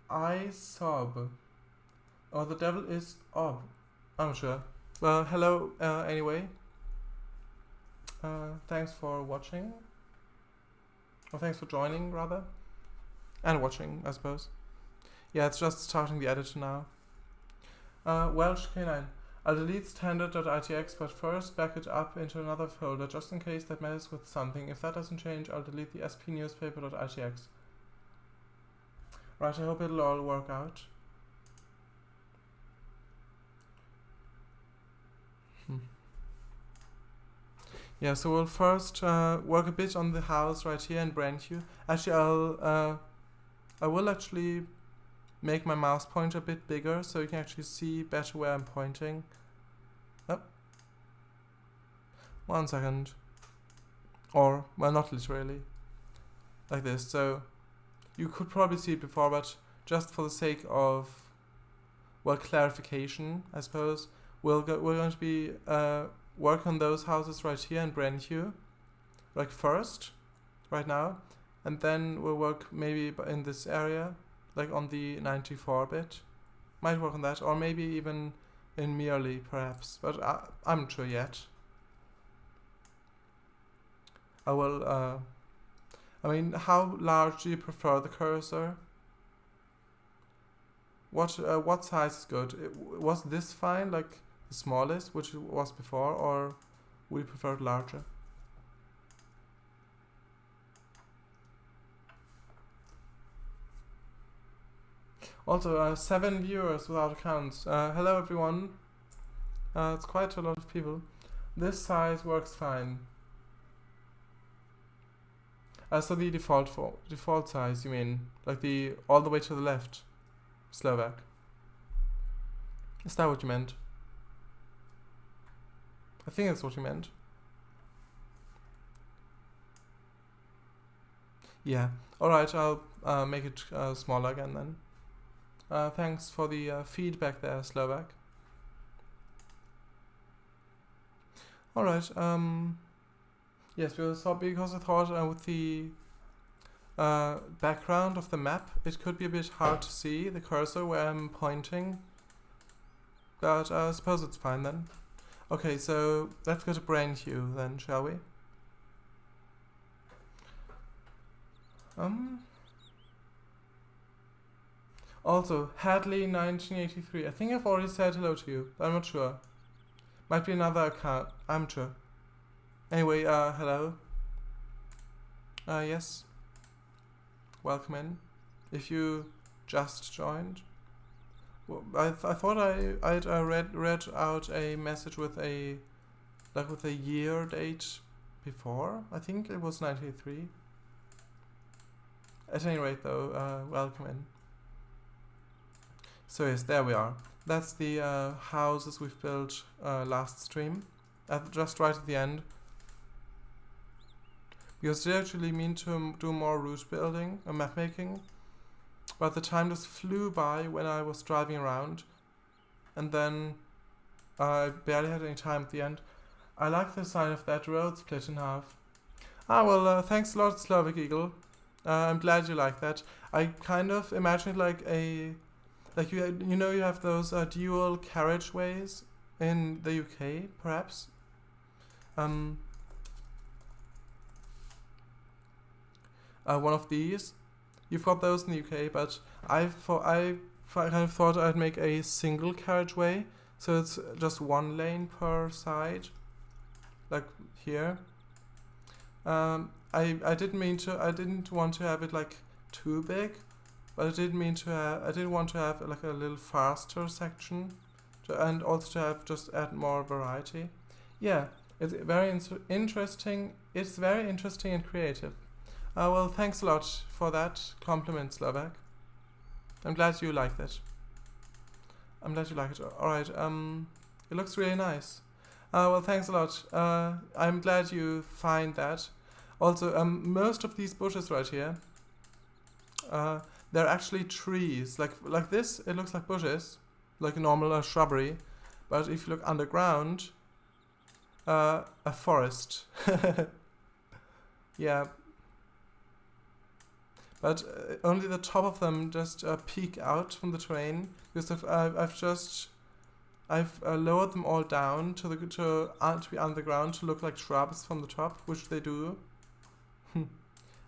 I sob. Or the devil is ob. I'm sure. Well, hello anyway. Thanks for watching. Or thanks for joining, rather. And watching, I suppose. Yeah, it's just starting the editor now. Welsh K9. I'll delete standard.itx, but first back it up into another folder, just in case that messes with something. If that doesn't change, I'll delete the spnewspaper.itx. Right, I hope it'll all work out. Yeah, so we'll first work a bit on the house right here in Brandhue. Actually, I will actually make my mouse pointer a bit bigger so you can actually see better where I'm pointing. Oh. 1 second. Or, well, not literally. Like this. So, you could probably see it before, but just for the sake of, well, clarification, I suppose, we're going to be work on those houses right here in Brandhue, like first, right now, and then we'll work maybe in this area, like on the 94-bit. Might work on that, or maybe even in Merely, perhaps, but I'm not sure yet. I will, I mean, how large do you prefer the cursor? What size is good? Was this fine, like the smallest, which it was before, or would you prefer it larger? Also, 7 viewers without accounts. Hello everyone. It's quite a lot of people. This size works fine. So the default size, you mean, like the all the way to the left, Slovak. Is that what you meant? I think that's what you meant. Yeah. Alright, I'll make it smaller again then. Thanks for the feedback there, Slovak. Alright, yes, because I thought with the background of the map, it could be a bit hard to see the cursor where I'm pointing. But I suppose it's fine then. Okay, so let's go to Brandhue then, shall we? Also, Hadley 1983. I think I've already said hello to you, but I'm not sure. Might be another account. I'm sure. Anyway, hello. Yes. Welcome in. If you just joined. Well, I thought I'd read out a message with a year date before. I think it was 1983. At any rate, though, welcome in. So yes, there we are. That's the houses we've built last stream, just right at the end. Because I did actually mean to do more route building and map making, but the time just flew by when I was driving around, and then I barely had any time at the end. I like the sign of that road split in half. Ah, well, thanks a lot, Slavic Eagle. I'm glad you like that. I kind of imagine it like a, you know, you have those dual carriageways in the UK, perhaps. One of these. You've got those in the UK, but I kind of thought I'd make a single carriageway, so it's just one lane per side, like here. I didn't want to have it like too big, but I didn't mean to have. I didn't want to have like a little faster section, and also to have just add more variety. Yeah, it's very interesting. It's very interesting and creative. Well, thanks a lot for that compliment, Slovak. I'm glad you liked it. I'm glad you like it. Alright, it looks really nice. Well, thanks a lot. I'm glad you find that. Also, most of these bushes right here, they're actually trees. Like this, it looks like bushes, like a normal shrubbery. But if you look underground, a forest. Yeah. But only the top of them just peek out from the terrain, because I've lowered them all down to be underground to look like shrubs from the top, which they do.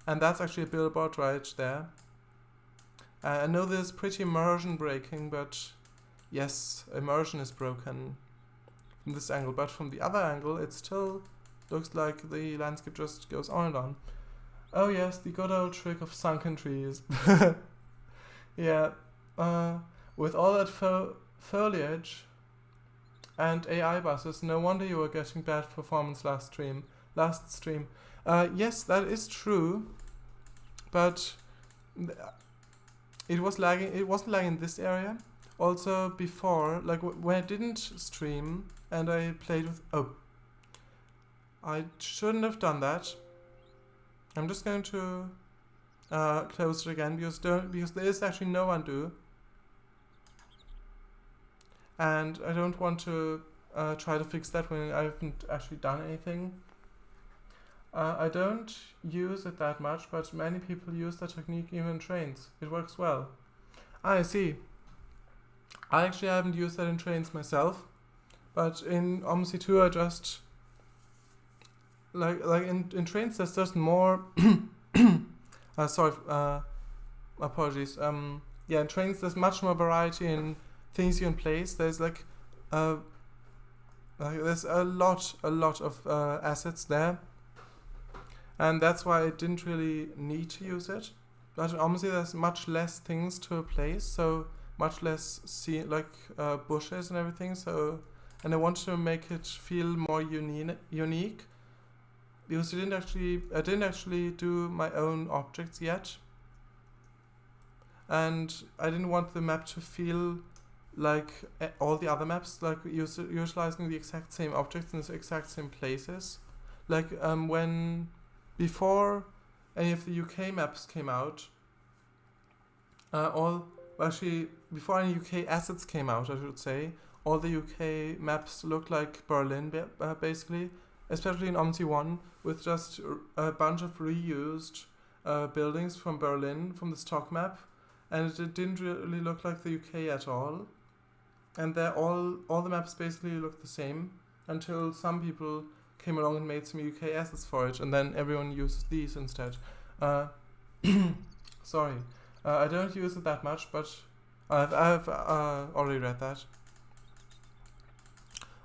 And that's actually a billboard right there. I know this is pretty immersion breaking, but yes, immersion is broken from this angle. But from the other angle, it still looks like the landscape just goes on and on. Oh yes, the good old trick of sunken trees. Yeah, with all that foliage and AI buses, no wonder you were getting bad performance last stream. Yes, that is true, but it was lagging. It wasn't lagging in this area. Also before, like when I didn't stream and I played with. Oh, I shouldn't have done that. I'm just going to close it again because there is actually no undo, and I don't want to try to fix that when I haven't actually done anything. I don't use it that much, but many people use that technique even in trains. It works well. I see. I actually haven't used that in trains myself, but in OMSI 2 I just like in trains there's just more sorry, apologies. Yeah, in trains there's much more variety in things you can place. There's there's a lot of assets there, and that's why I didn't really need to use it. But obviously there's much less things to place, so much less bushes and everything. So, and I wanted to make it feel more unique. Because I didn't actually do my own objects yet, and I didn't want the map to feel like all the other maps, like utilizing the exact same objects in the exact same places. Like when before any of the UK maps came out, before any UK assets came out, I should say, all the UK maps looked like Berlin, basically. Especially in OMSI 1, with just a bunch of reused buildings from Berlin, from the stock map, and it didn't really look like the UK at all. And all the maps basically looked the same, until some people came along and made some UK assets for it, and then everyone uses these instead. Sorry, I don't use it that much, but I've already read that.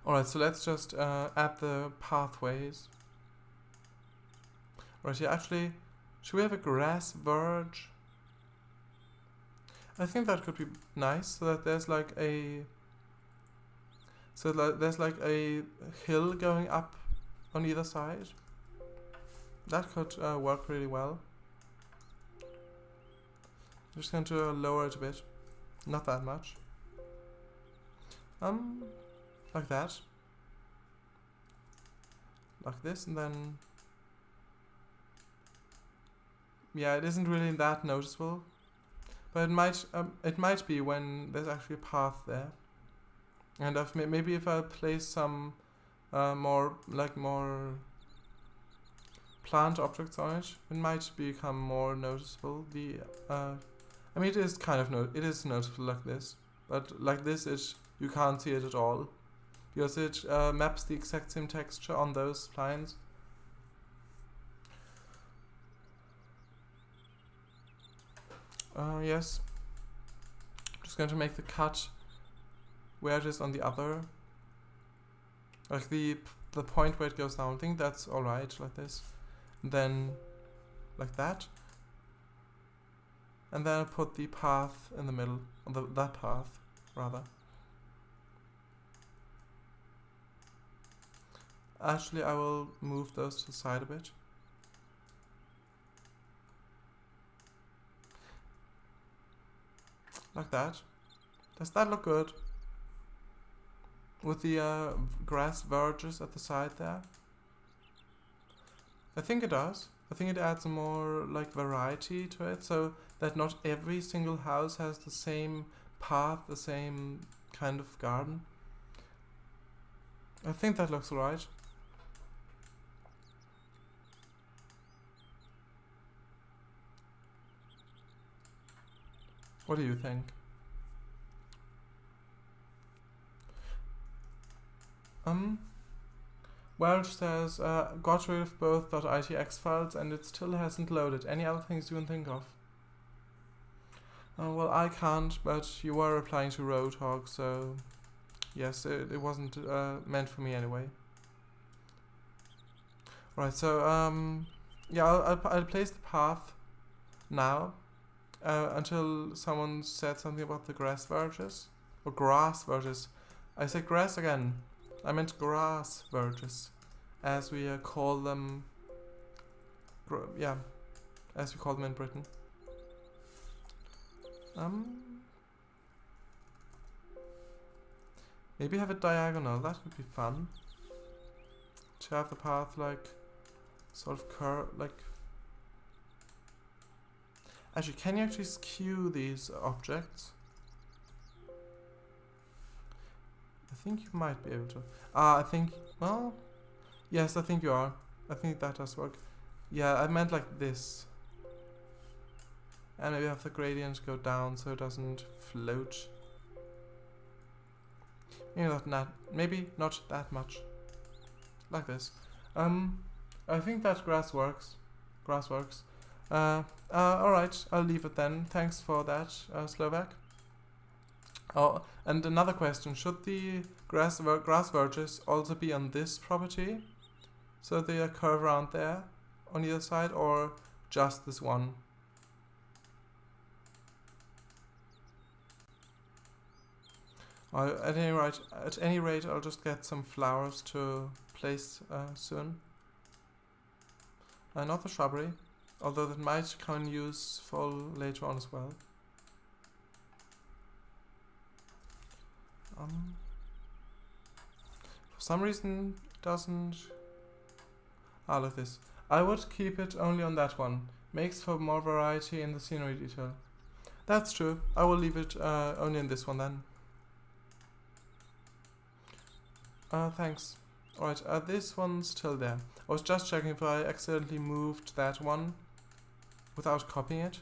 Alright, so let's just add the pathways. Right here, actually, should we have a grass verge? I think that could be nice, so that there's like a hill going up on either side. That could work really well. I'm just going to lower it a bit, not that much. Like that. Like this, and then yeah, it isn't really that noticeable, but it might be when there's actually a path there. And maybe if I place some more plant objects on it, it might become more noticeable. I mean, it is kind of it is noticeable like this, but like this, you can't see it at all. Because it maps the exact same texture on those lines. Yes. Just going to make the cut where it is on the other. Like the point where it goes down. I think that's alright, like this. And then like that. and then I put the path in the middle, or that path, rather. Actually, I will move those to the side a bit. Like that. Does that look good? With the grass verges at the side there? I think it does. I think it adds more like variety to it, so that not every single house has the same path, the same kind of garden. I think that looks right. What do you think? Welch says, got rid of both .itx files and it still hasn't loaded. Any other things you can think of? Well, I can't, but you were replying to Roadhog, so yes, it wasn't meant for me anyway. Right, so yeah, I'll place the path now until someone said something about the grass verges or grass verges. I said grass again. I meant grass verges, as we call them. Yeah, as we call them in Britain. Maybe have a diagonal. That could be fun. To have the path like sort of curve, like. Actually, can you actually skew these objects? I think you might be able to. I think, well, yes, I think you are. I think that does work. Yeah, I meant like this. And maybe have the gradient go down so it doesn't float. Maybe not that much. Like this. I think that grass works. Grass works. Alright, I'll leave it then. Thanks for that, Slovak. Oh, and another question. Should the grass verges also be on this property? So they curve around there on either side, or just this one? At any rate, I'll just get some flowers to place soon. Not the shrubbery, although that might come in useful later on as well. For some reason, it doesn't. Look at this. I would keep it only on that one. Makes for more variety in the scenery detail. That's true. I will leave it only in this one then. Thanks. Alright, this one's still there. I was just checking if I accidentally moved that one without copying it.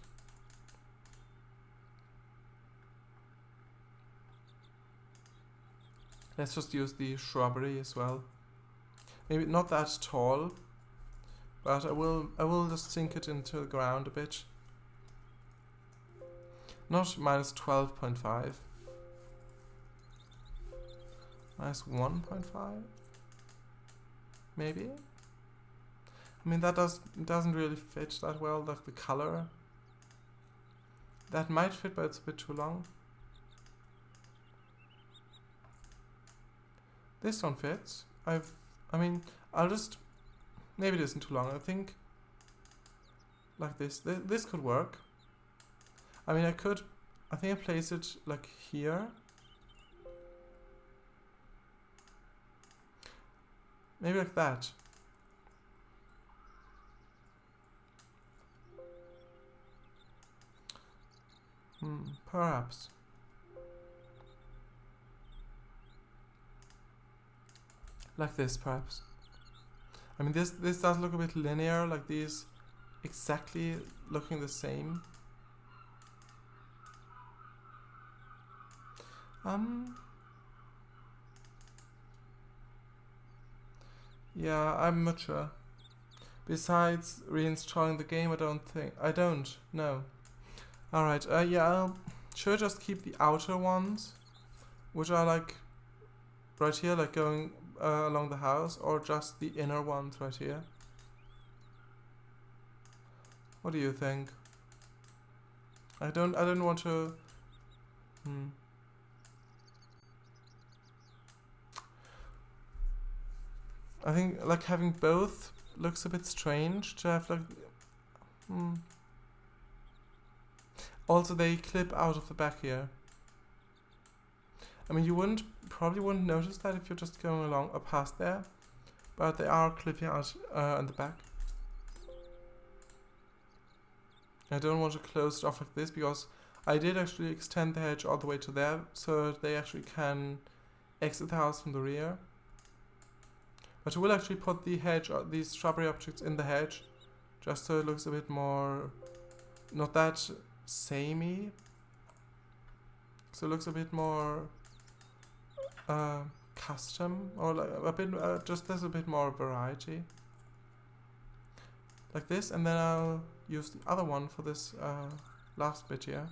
Let's just use the shrubbery as well. Maybe not that tall, but I will just sink it into the ground a bit. Not minus 12.5. Minus 1.5? Maybe? I mean, that doesn't really fit that well, like the color. That might fit, but it's a bit too long. This one fits. I mean, I'll just, maybe it isn't too long. I think like this. This could work. I mean, I think I place it like here. Maybe like that. Perhaps. Like this, perhaps. I mean, this does look a bit linear, like these exactly looking the same. Yeah, I'm not sure. Besides reinstalling the game, I don't know. Alright, yeah, should I just keep the outer ones, which are like right here, like going along the house, or just the inner ones right here? What do you think? I don't want to. I think like having both looks a bit strange to have like. Also, they clip out of the back here. I mean, you probably wouldn't notice that if you're just going along or past there, but they are clipping out on the back. I don't want to close it off like this because I did actually extend the hedge all the way to there, so they actually can exit the house from the rear. But I will actually put the hedge, these shrubbery objects in the hedge, just so it looks a bit more, not that samey. So it looks a bit more custom, or like a bit, just there's a bit more variety. Like this, and then I'll use the other one for this last bit here.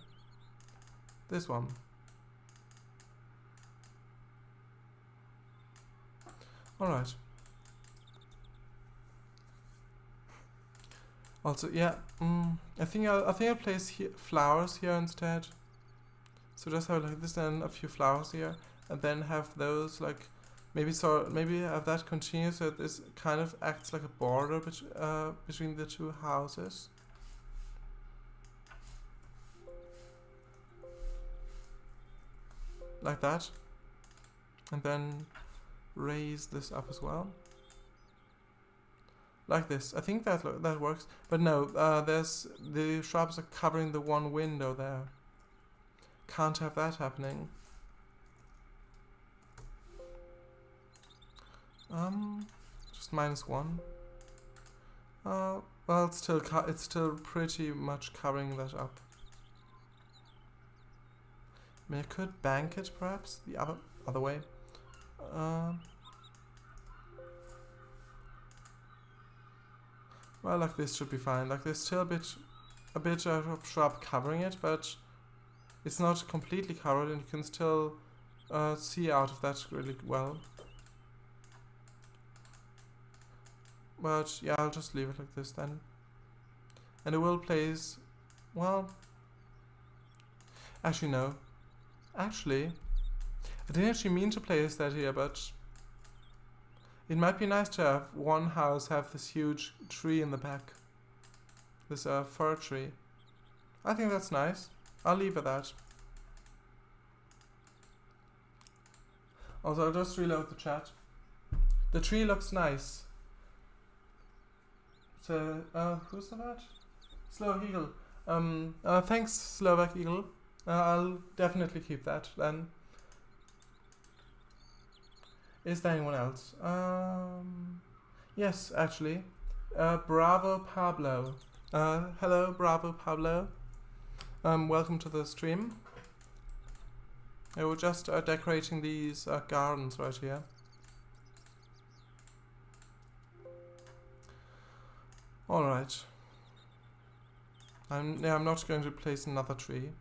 This one. Alright. Also, yeah, I think I'll place flowers here instead. So just have like this and a few flowers here, and then have those like maybe have that continue so that this kind of acts like a border between the two houses. Like that. And then raise this up as well. Like this. I think that works. But no, there's the shrubs are covering the one window there. Can't have that happening. Just -1. Well, it's still pretty much covering that up. I mean, I could bank it perhaps the other way. Well, like this should be fine. Like there's still a bit of shrub covering it, but it's not completely covered, and you can still see out of that really well. But yeah, I'll just leave it like this then. And it will place, well, actually no. Actually, I didn't actually mean to place that here, but it might be nice to have one house have this huge tree in the back. This fir tree. I think that's nice. I'll leave it at that. Also, I'll just reload the chat. The tree looks nice. So, who's that? Slovak Eagle. Thanks, Slovak Eagle. I'll definitely keep that then. Is there anyone else? Yes, actually. Bravo Pablo. Hello, Bravo Pablo. Welcome to the stream. We're just decorating these gardens right here. Alright. I'm not going to place another tree.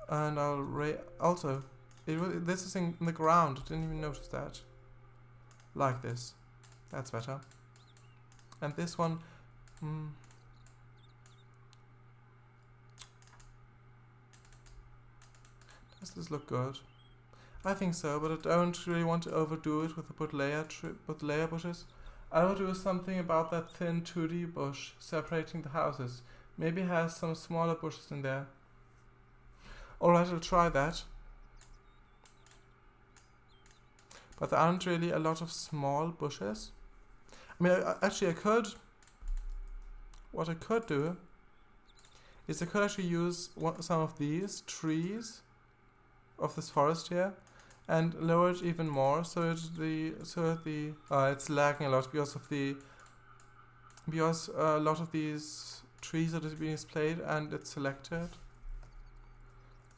And I'll also, this is in the ground. I didn't even notice that. Like this. That's better. And this one, does this look good? I think so, but I don't really want to overdo it with the buddleia bushes. I will do something about that thin 2D bush separating the houses. Maybe it has some smaller bushes in there. Alright, I'll try that. But there aren't really a lot of small bushes. I mean, actually I could... What I could do is I could actually use some of these trees of this forest here and lower it even more so it's lagging a lot because a lot of these trees are just being displayed and it's selected.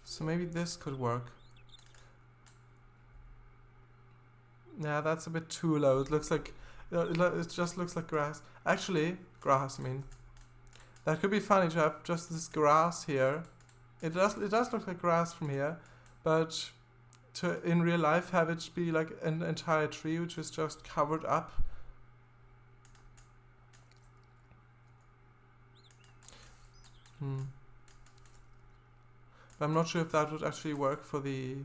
So maybe this could work. Yeah, that's a bit too low. It looks like it just looks like grass. Actually, grass. I mean, that could be funny to have just this grass here. It does look like grass from here, but to in real life have it be like an entire tree which is just covered up. But I'm not sure if that would actually work for the...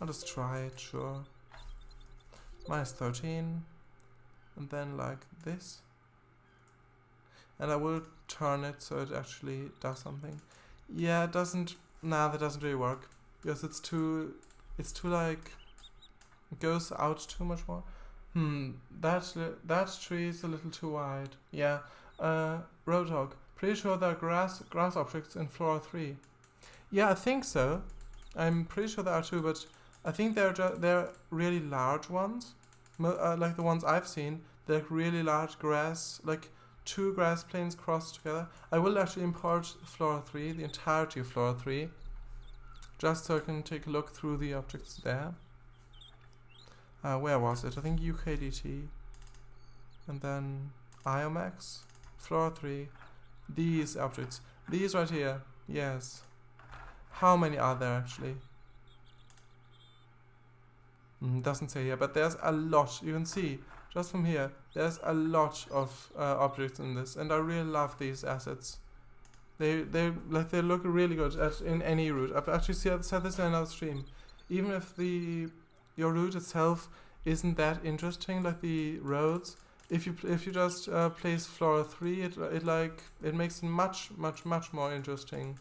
I'll just try it, sure. -13. And then like this. And I will turn it so it actually does something. Yeah, it doesn't... Nah, that doesn't really work. Because it's too like... It goes out too much more. That tree is a little too wide. Yeah. Roadhog. Pretty sure there are grass objects in floor 3. Yeah, I think so. I'm pretty sure there are too, but I think they're really large ones. Like the ones I've seen. They're really large grass, like 2 grass planes crossed together. I will actually import floor 3, the entirety of floor 3, just so I can take a look through the objects there. Where was it? I think UKDT. And then IOMAX, floor 3. These objects. These right here. Yes. How many are there actually? Doesn't say here, but there's a lot. You can see, just from here, there's a lot of objects in this, and I really love these assets. They look really good in any route. I've actually said this in another stream. Even if your route itself isn't that interesting, like the roads, if you just place floor 3, it makes it much more interesting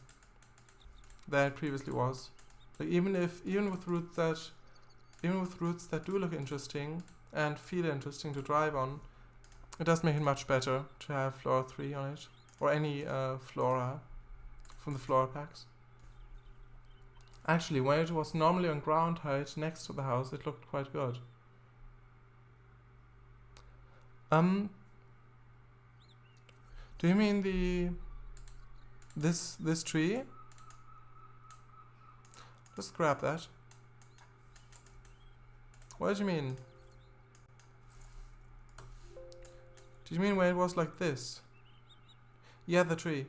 than it previously was. Like even with routes that do look interesting and feel interesting to drive on, it does make it much better to have floor 3 on it, or any flora from the flora packs. Actually, when it was normally on ground height next to the house, it looked quite good. Do you mean this tree? Just grab that. What do you mean? Do you mean when it was like this? Yeah, the tree.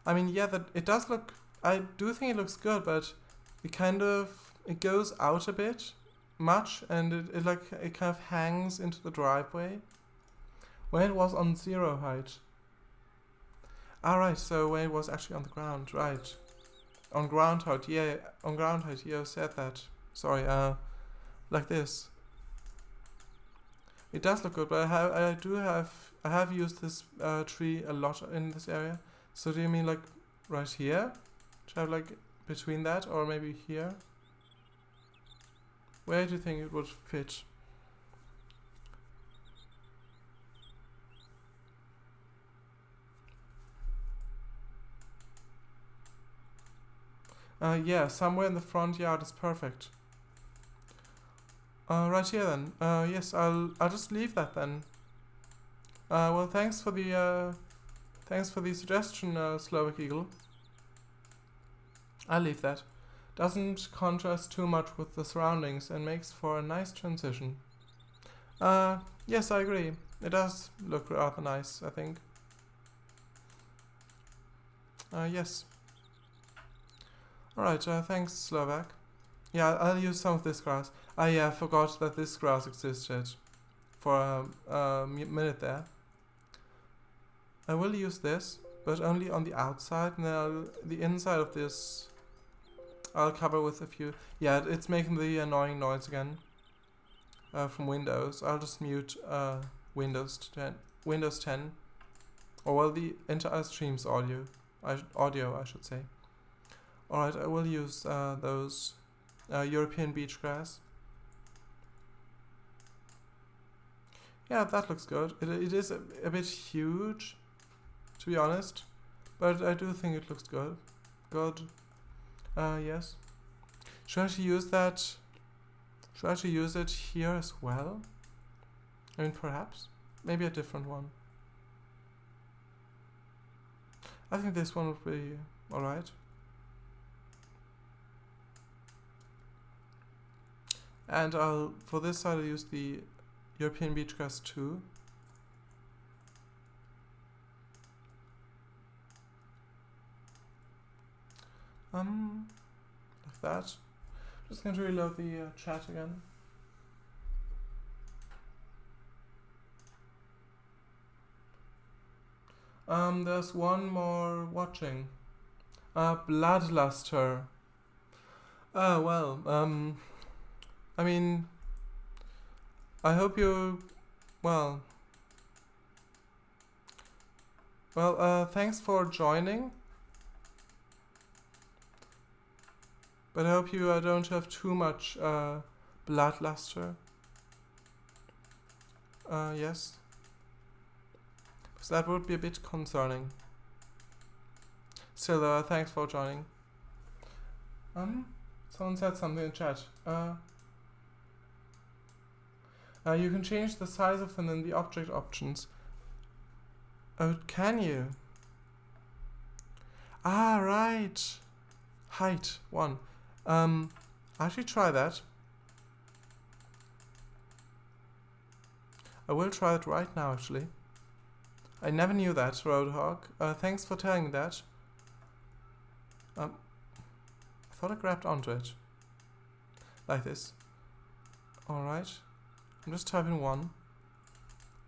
I mean, yeah, it does look... I do think it looks good, but it goes out a bit much, and it kind of hangs into the driveway. When it was on 0 height. Alright, so when it was actually on the ground, right. On ground height, yeah, I said that. Sorry, like this. It does look good, but I have used this tree a lot in this area. So do you mean like right here? To have like between that, or maybe here? Where do you think it would fit? Yeah, somewhere in the front yard is perfect. Right here then. Yes, I'll just leave that then. Well, thanks for the suggestion, Slovak Eagle. I'll leave that. Doesn't contrast too much with the surroundings and makes for a nice transition. Yes, I agree. It does look rather nice, I think. Yes. Alright, thanks, Slovak. Yeah, I'll use some of this grass. Yeah, I forgot that this grass existed for a minute there. I will use this, but only on the outside, and then the inside of this I'll cover with a few... Yeah, it's making the annoying noise again from Windows. I'll just mute Windows 10. Or well, the entire stream's audio, I should say. Alright, I will use those European beach grass. Yeah, that looks good. It is a bit huge, to be honest, but I do think it looks good. Good. Yes. Should I actually use that? Should I actually use it here as well? I mean, perhaps. Maybe a different one. I think this one would be alright. And for this side I'll use the European beach grass too. Like that. Just going to reload the chat again. There's one more watching. Bloodluster. Oh, well, I mean, I hope you, well, thanks for joining. But I hope you don't have too much bloodluster. Yes. Because that would be a bit concerning. Still, thanks for joining. Someone said something in chat. You can change the size of them in the object options. Oh, can you? Ah, right. Height, 1. Actually try that. I will try it right now, actually. I never knew that, Roadhog. Thanks for telling me that. I thought I grabbed onto it. Like this. Alright. I'm just typing 1.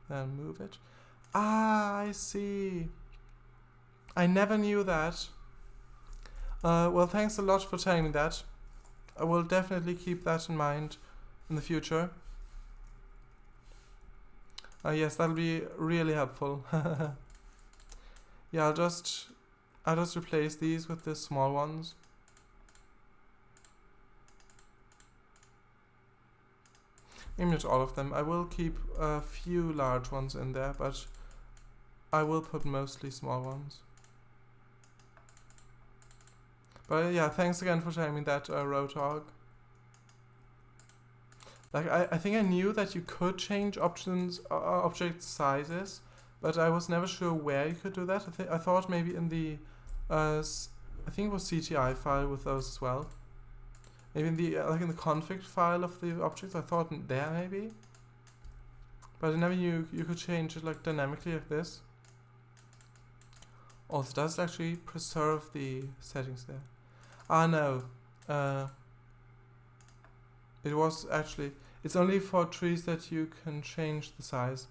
Then move it. Ah, I see. I never knew that. Well, thanks a lot for telling me that. I will definitely keep that in mind in the future. Yes, that'll be really helpful. Yeah, I'll just replace these with the small ones. Maybe not all of them. I will keep a few large ones in there, but I will put mostly small ones. But yeah, thanks again for telling me that, Roadhog. Like, I think I knew that you could change object sizes, but I was never sure where you could do that. I thought maybe in the, I think it was CTI file with those as well. Maybe in the, like in the config file of the objects, I thought there maybe. But I never knew you could change it like dynamically like this. Also, does it actually preserve the settings there? Ah, no. It was actually, it's only for trees that you can change the size.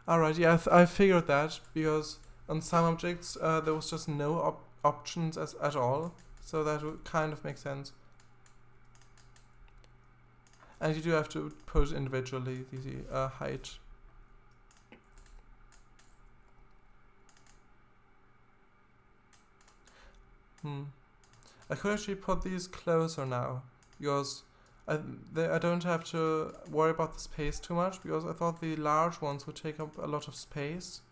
Alright, yeah, I figured that, because on some objects there was just no options at all, so that would kind of make sense. And you do have to put individually the height. I could actually put these closer now, because I don't have to worry about the space too much, because I thought the large ones would take up a lot of space.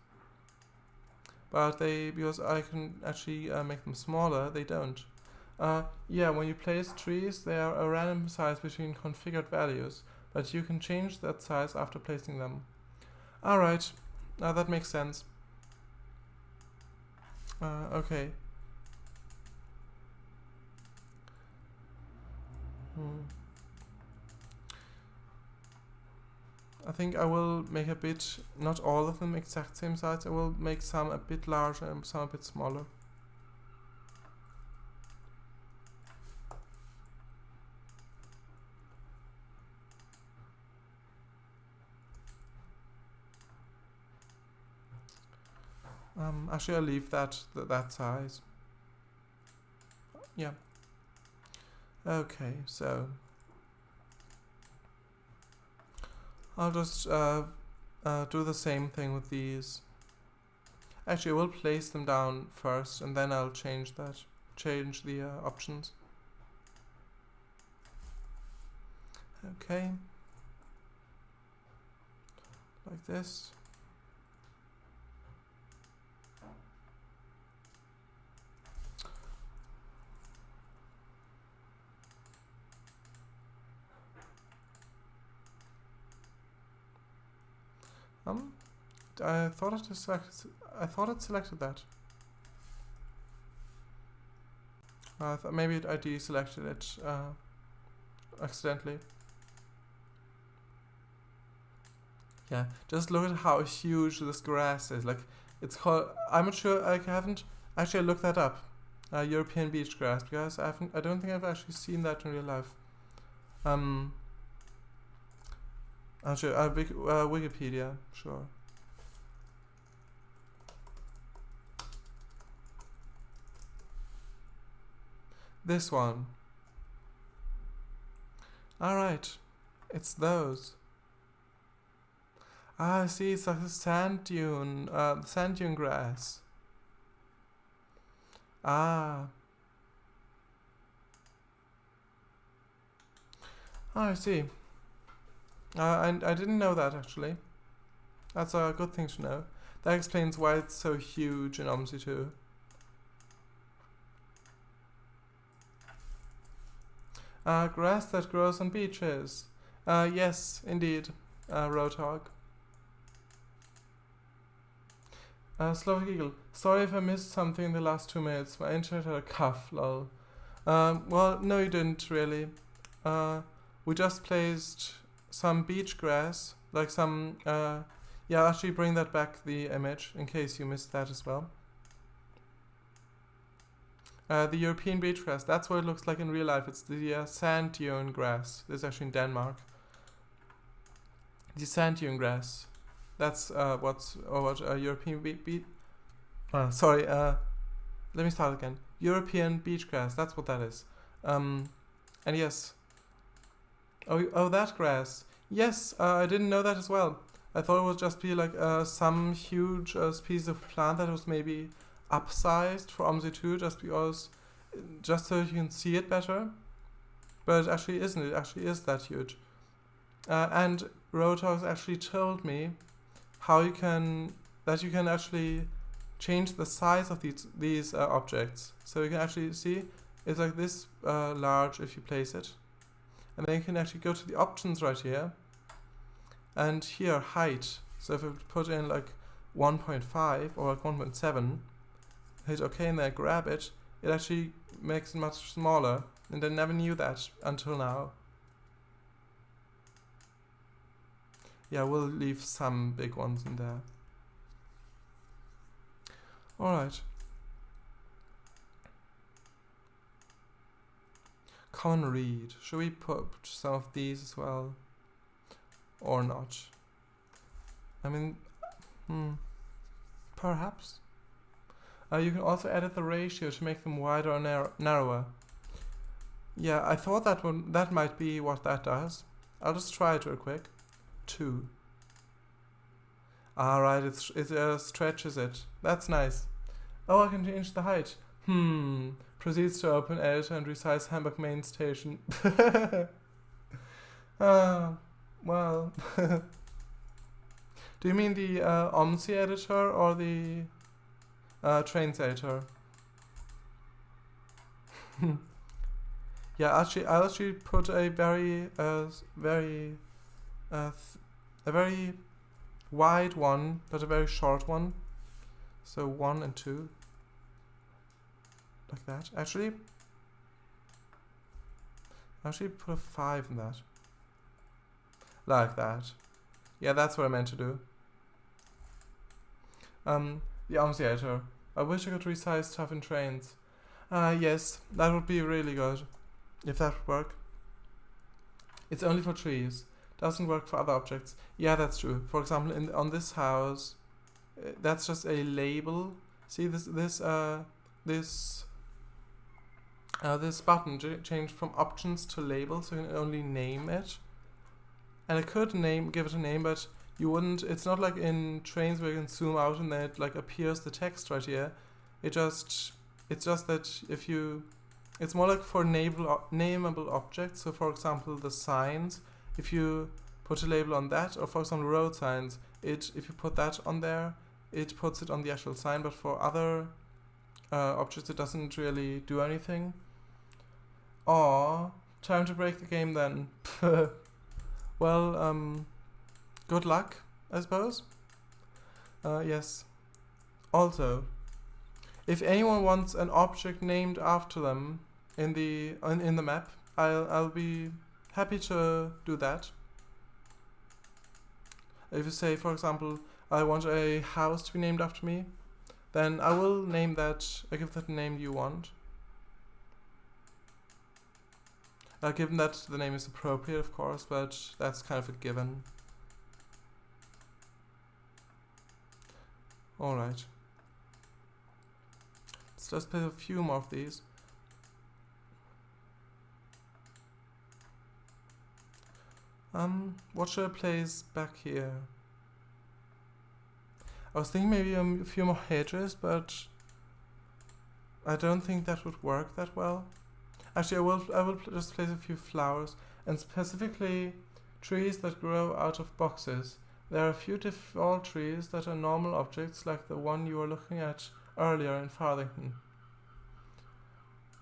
But because I can actually make them smaller, they don't. Yeah, when you place trees, they are a random size between configured values, but you can change that size after placing them. Alright, that makes sense. Okay. I think I will make a bit, not all of them exact same size, I will make some a bit larger and some a bit smaller. Actually I'll leave that size. Yeah. Okay, so I'll just do the same thing with these. Actually, I will place them down first, and then I'll change the options. Okay, like this. I thought it selected that. Maybe I deselected it accidentally. Yeah, just look at how huge this grass is. Like, it's called, I'm not sure, I haven't actually looked that up. European beach grass, because I don't think I've actually seen that in real life. Actually, Wikipedia, sure. This one. Alright. It's those. Ah, I see, it's like a sand dune grass. Ah. Oh, I see. And I didn't know that, actually. That's a good thing to know. That explains why it's so huge in OMSI 2. Grass that grows on beaches. Yes, indeed, Roadhog. Slovak Eagle. Sorry if I missed something in the last 2 minutes. My internet had a cough, lol. Well, no you didn't, really. We just placed some beach grass, like some, yeah, I'll actually bring that back, the image, in case you missed that as well. The European beach grass, that's what it looks like in real life. It's the sand dune grass. This is actually in Denmark. The sand dune grass. That's what European let me start again. European beach grass, that's what that is. And yes. Oh, that grass. Yes, I didn't know that as well. I thought it would just be like some huge piece of plant that was maybe upsized for OMSI 2 just so you can see it better. But it actually isn't. It actually is that huge. And Roadhog actually told me how you can actually change the size of these objects. So you can actually see it's like this large if you place it. And then you can actually go to the options right here. And here, height. So if I put in like 1.5 or like 1.7, hit OK and then grab it, it actually makes it much smaller. And I never knew that until now. Yeah, we'll leave some big ones in there. Alright. Common read. Should we put some of these as well? Or not? I mean, perhaps. You can also edit the ratio to make them wider or narrower. Yeah, I thought that might be what that does. I'll just try it real quick. 2. Alright, it stretches it. That's nice. Oh, I can change the height. Proceeds to open editor and resize Hamburg main station. Well. Do you mean the OMSI editor or the trains editor? Yeah, actually, I'll actually put a very wide one, but a very short one. So 1 and 2. Like that. Actually put a 5 in that. Like that. Yeah, that's what I meant to do. The OMSI editor. I wish I could resize stuff in trains. Yes, that would be really good. If that would work. It's only for trees. Doesn't work for other objects. Yeah, that's true. For example, on this house, that's just a label. See this button changed from options to label, so you can only name it. And I could give it a name, but you wouldn't. It's not like in trains where you can zoom out and then it like appears the text right here. It's just that if you, it's more like for nameable objects. So for example, the signs. If you put a label on that, or for example road signs, if you put that on there, it puts it on the actual sign. But for other objects, it doesn't really do anything. Aw, time to break the game then. Well, good luck, I suppose. Yes. Also, if anyone wants an object named after them in the map, I'll be happy to do that. If you say, for example, I want a house to be named after me, then I will name that. I give that the name you want. Given that the name is appropriate, of course, but that's kind of a given. Alright. Let's just play a few more of these. What should I place back here? I was thinking maybe a few more hedges, but I don't think that would work that well. Actually, I will just place a few flowers, and specifically trees that grow out of boxes. There are a few default trees that are normal objects, like the one you were looking at earlier in Farthington.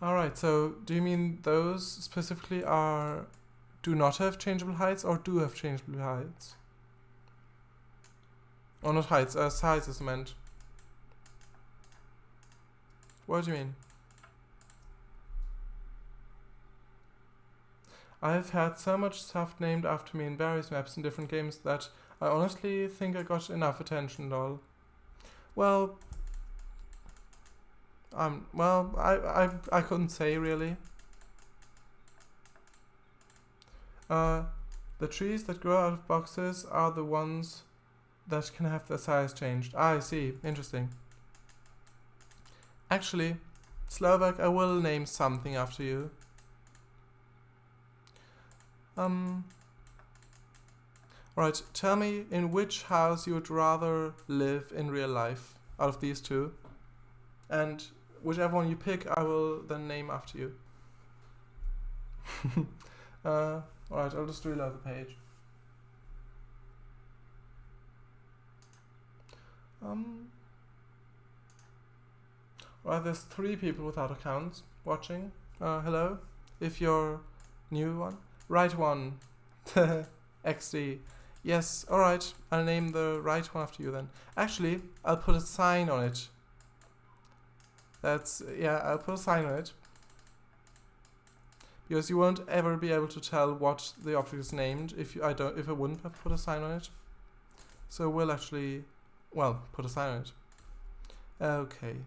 Alright, so do you mean those specifically do not have changeable heights, or do have changeable heights? Or not heights, sizes meant. What do you mean? I've had so much stuff named after me in various maps in different games that I honestly think I got enough attention, lol. Well, I couldn't say really. The trees that grow out of boxes are the ones that can have their size changed. I see. Interesting. Actually, Slovak, I will name something after you. Right, tell me in which house you would rather live in real life out of these two. And whichever one you pick, I will then name after you. Alright, I'll just reload the page. Right, there's 3 people without accounts watching. Hello, if you're new one. Right one. XD. Yes, alright, I'll name the right one after you then. Actually, I'll put a sign on it. I'll put a sign on it. Because you won't ever be able to tell what the object is named if I wouldn't have put a sign on it. So we'll actually, put a sign on it. Okay.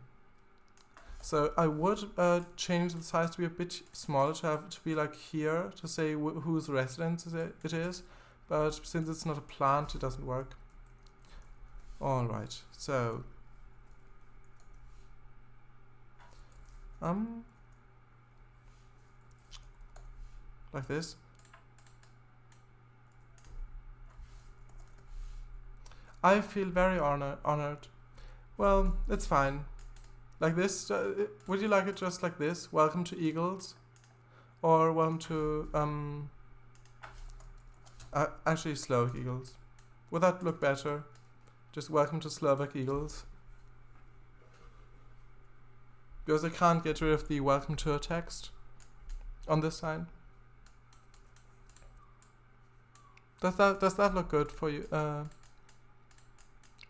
So I would change the size to be a bit smaller, to be like here, to say whose residence it is. But since it's not a plant, it doesn't work. Alright, so like this. I feel very honored. Well, it's fine. Like this, would you like it just like this? Welcome to Eagles? Or welcome to, actually Slovak Eagles. Would that look better? Just welcome to Slovak Eagles. Because I can't get rid of the welcome to text on this sign. Does that look good for you?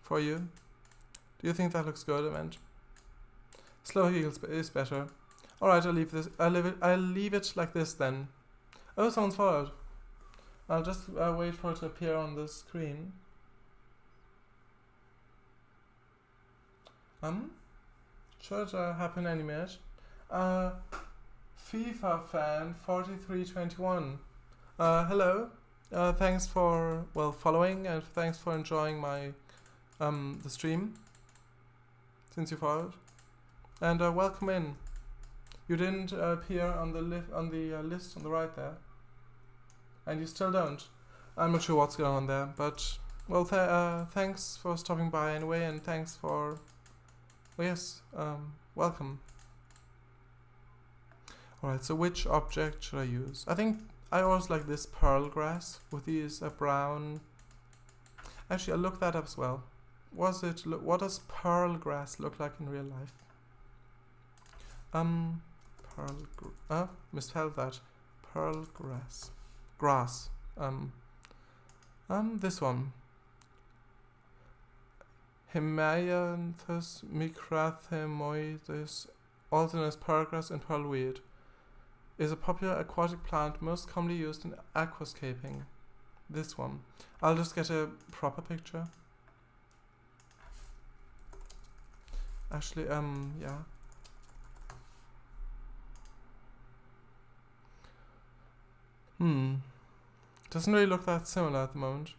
Do you think that looks good, Ament? Slovak Eagles is better. Alright, I'll leave it like this then. Oh, someone's followed. I'll just wait for it to appear on the screen. Should happen any minute. FIFA fan 4321. Hello. Thanks for following, and thanks for enjoying my the stream. Since you followed, and welcome in. You didn't appear on the list on the right there, and you still don't. I'm not sure what's going on there, but thanks for stopping by anyway, and thanks for welcome. Alright, so which object should I use? I think I always like this pearl grass with these brown. Actually, I'll look that up as well. What does pearl grass look like in real life? Misspelled that. Pearl grass. This one. Hemayanthus micrathemoides, also known as pearlgrass and pearlweed, is a popular aquatic plant most commonly used in aquascaping. This one. I'll just get a proper picture. Actually, yeah. Doesn't really look that similar at the moment.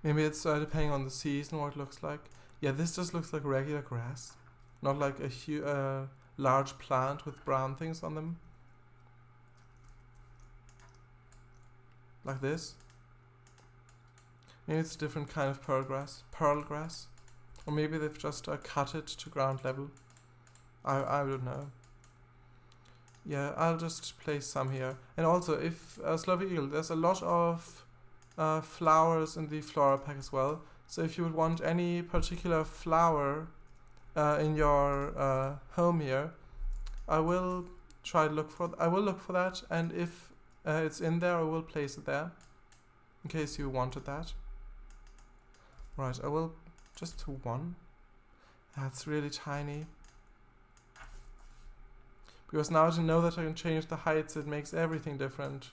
Maybe it's depending on the season what it looks like. Yeah, this just looks like regular grass, not like a large plant with brown things on them. like this. Maybe it's a different kind of pearl grass, or maybe they've just cut it to ground level. I don't know. Yeah, I'll just place some here. And also, if Slovy Eagle, there's a lot of flowers in the flora pack as well. So if you would want any particular flower in your home here, I will try to look for. I will look for that, and if it's in there, I will place it there, in case you wanted that. Right, I will just to 1. That's really tiny. Because now to know that I can change the heights, it makes everything different.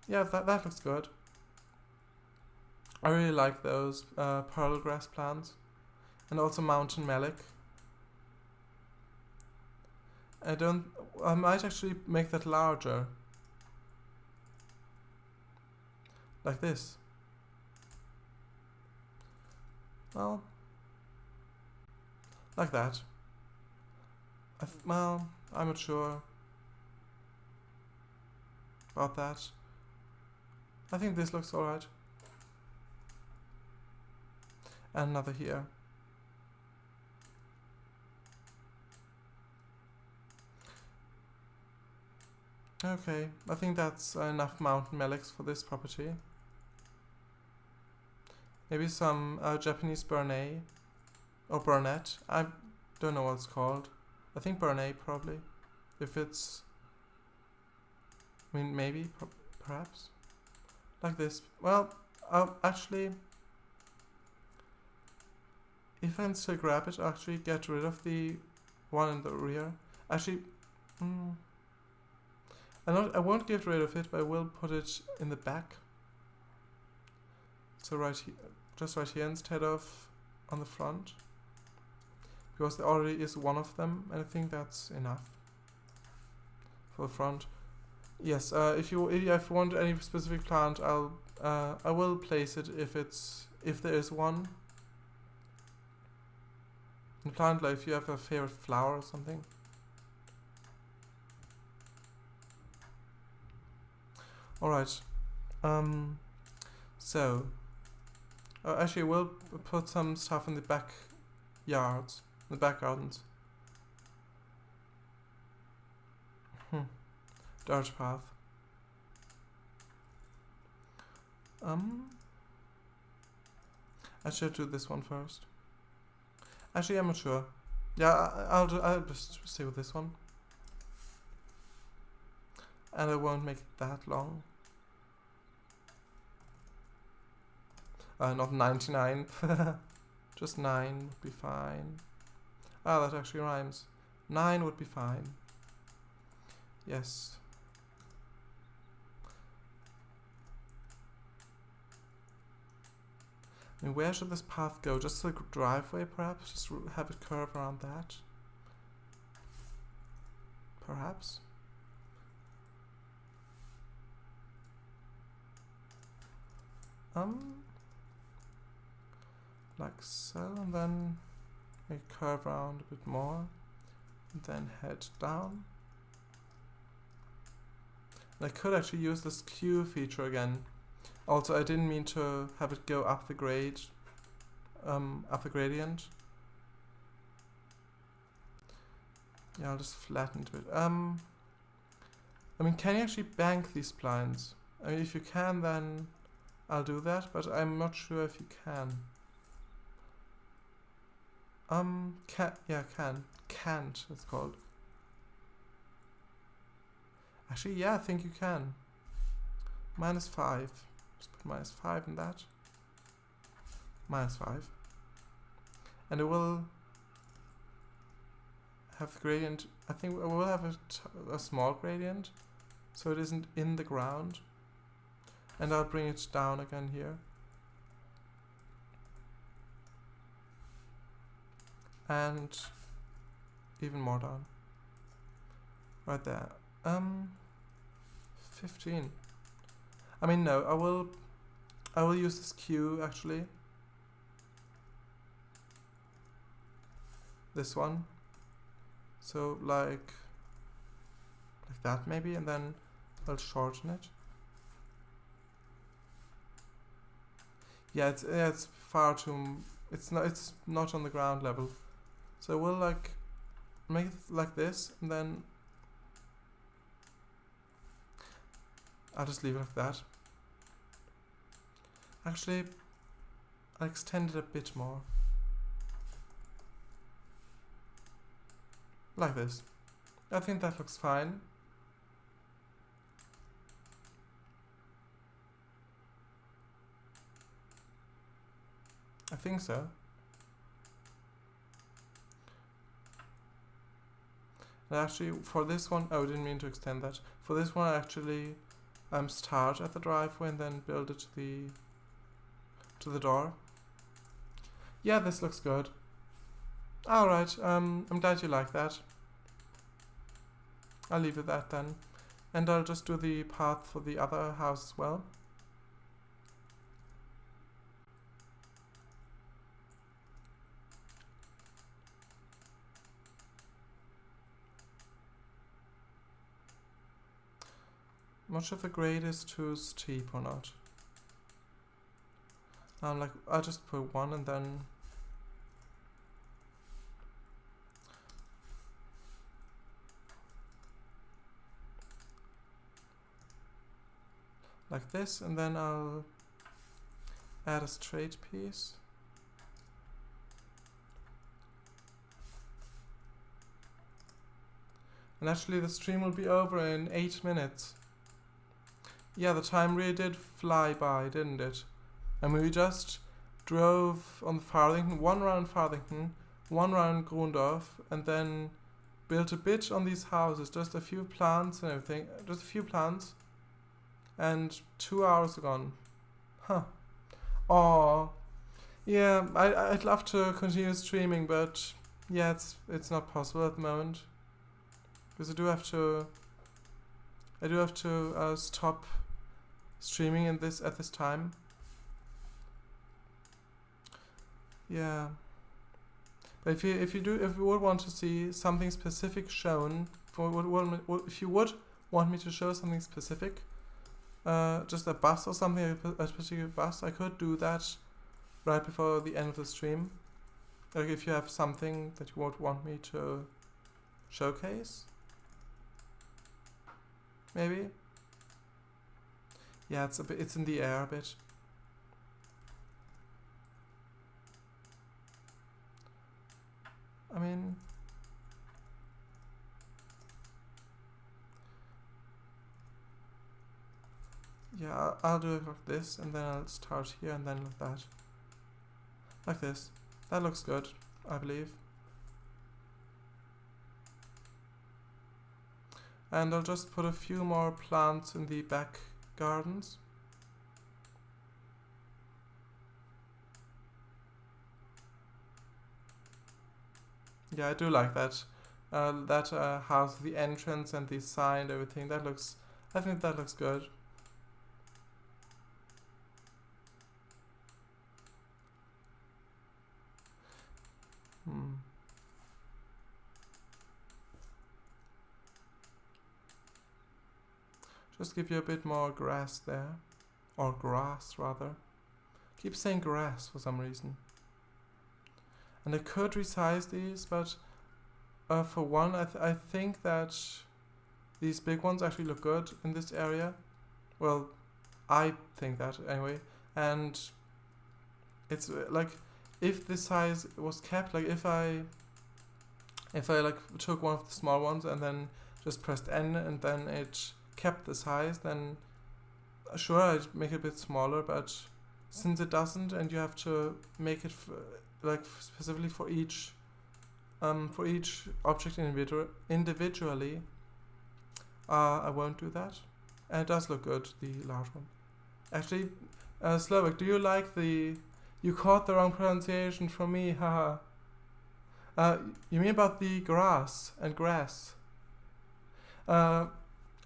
Yeah, that looks good. I really like those pearl grass plants. And also mountain melic. I might actually make that larger. Like this. Well, like that. Well, I'm not sure about that. I think this looks alright. And another here. Okay, I think that's enough mountain melics for this property. Maybe some Japanese Burnet or Burnet. I don't know what it's called. I think Burnet probably. If it's, I mean, maybe, perhaps, like this. Well, actually, if I can still grab it, I'll actually get rid of the one in the rear. Actually, I won't get rid of it, but I will put it in the back. So right here, just right here instead of on the front. Because there already is one of them, and I think that's enough for the front. Yes, if you want any specific plant, I will place it if there is one. And plant, like if you have a favorite flower or something. All right. So actually, we'll put some stuff in the backyards. The back gardens. Dirt path. I should do this one first. Actually, I'm not sure. Yeah, I'll just stay with this one. And I won't make it that long. Not 99. Just 9 would be fine. Ah, that actually rhymes. 9 would be fine. Yes. I mean, where should this path go? Just the driveway, perhaps? Just have it curve around that? Perhaps? Like so, and then make a curve around a bit more, and then head down. And I could actually use this Q feature again. Also, I didn't mean to have it go up the grade, up the gradient. Yeah, I'll just flatten it a bit. I mean, can you actually bank these splines? I mean, if you can, then I'll do that, but I'm not sure if you can. Can't, it's called. Actually, yeah, I think you can. -5. Just put -5 in that. -5. And it will have the gradient. I think it will have a small gradient, so it isn't in the ground. And I'll bring it down again here. And even more down. Right there. 15. I mean, no, I will use this Q actually. This one. So like that maybe, and then I'll shorten it. Yeah, it's far too. It's not on the ground level. So we'll like make it like this, and then I'll just leave it like that. Actually, I'll extend it a bit more. Like this. I think that looks fine. I think so. And actually, for this one, oh, I didn't mean to extend that. For this one, I actually start at the driveway and then build it to the door. Yeah, this looks good. Alright, I'm glad you like that. I'll leave it at that then. And I'll just do the path for the other house as well. I'm not sure if the grade is too steep or not. I'll just put one and then like this, and then I'll add a straight piece. And actually the stream will be over in 8 minutes. Yeah, the time really did fly by, didn't it? And we just drove on the Farthington, one round Farthington, one round Grundorf, and then built a bit on these houses, just a few plants and everything, just a few plants, and 2 hours are gone. Huh. Oh, yeah, I'd love to continue streaming, but yeah, it's not possible at the moment, because I do have to stop streaming at this time. Yeah, but if you would want to see something specific shown, if you would want me to show something specific, just a bus or something, a particular bus, I could do that right before the end of the stream. Like if you have something that you would want me to showcase, maybe. Yeah, it's in the air a bit. I mean, yeah, I'll do it like this, and then I'll start here, and then like that. Like this. That looks good, I believe. And I'll just put a few more plants in the back gardens. Yeah, I do like that. That house, the entrance and the sign and everything, I think that looks good. Just give you a bit more grass there. Or grass, rather. Keep saying grass for some reason. And I could resize these, but for one, I think that these big ones actually look good in this area. Well, I think that anyway. And it's like, if this size was kept, like if I like took one of the small ones and then just pressed N and then it kept the size, then sure, I'd make it a bit smaller, but since it doesn't, and you have to make it like specifically for each object individually, I won't do that. And it does look good, the large one. Actually, Slovak, do you like you caught the wrong pronunciation from me, haha. You mean about the grass and grass?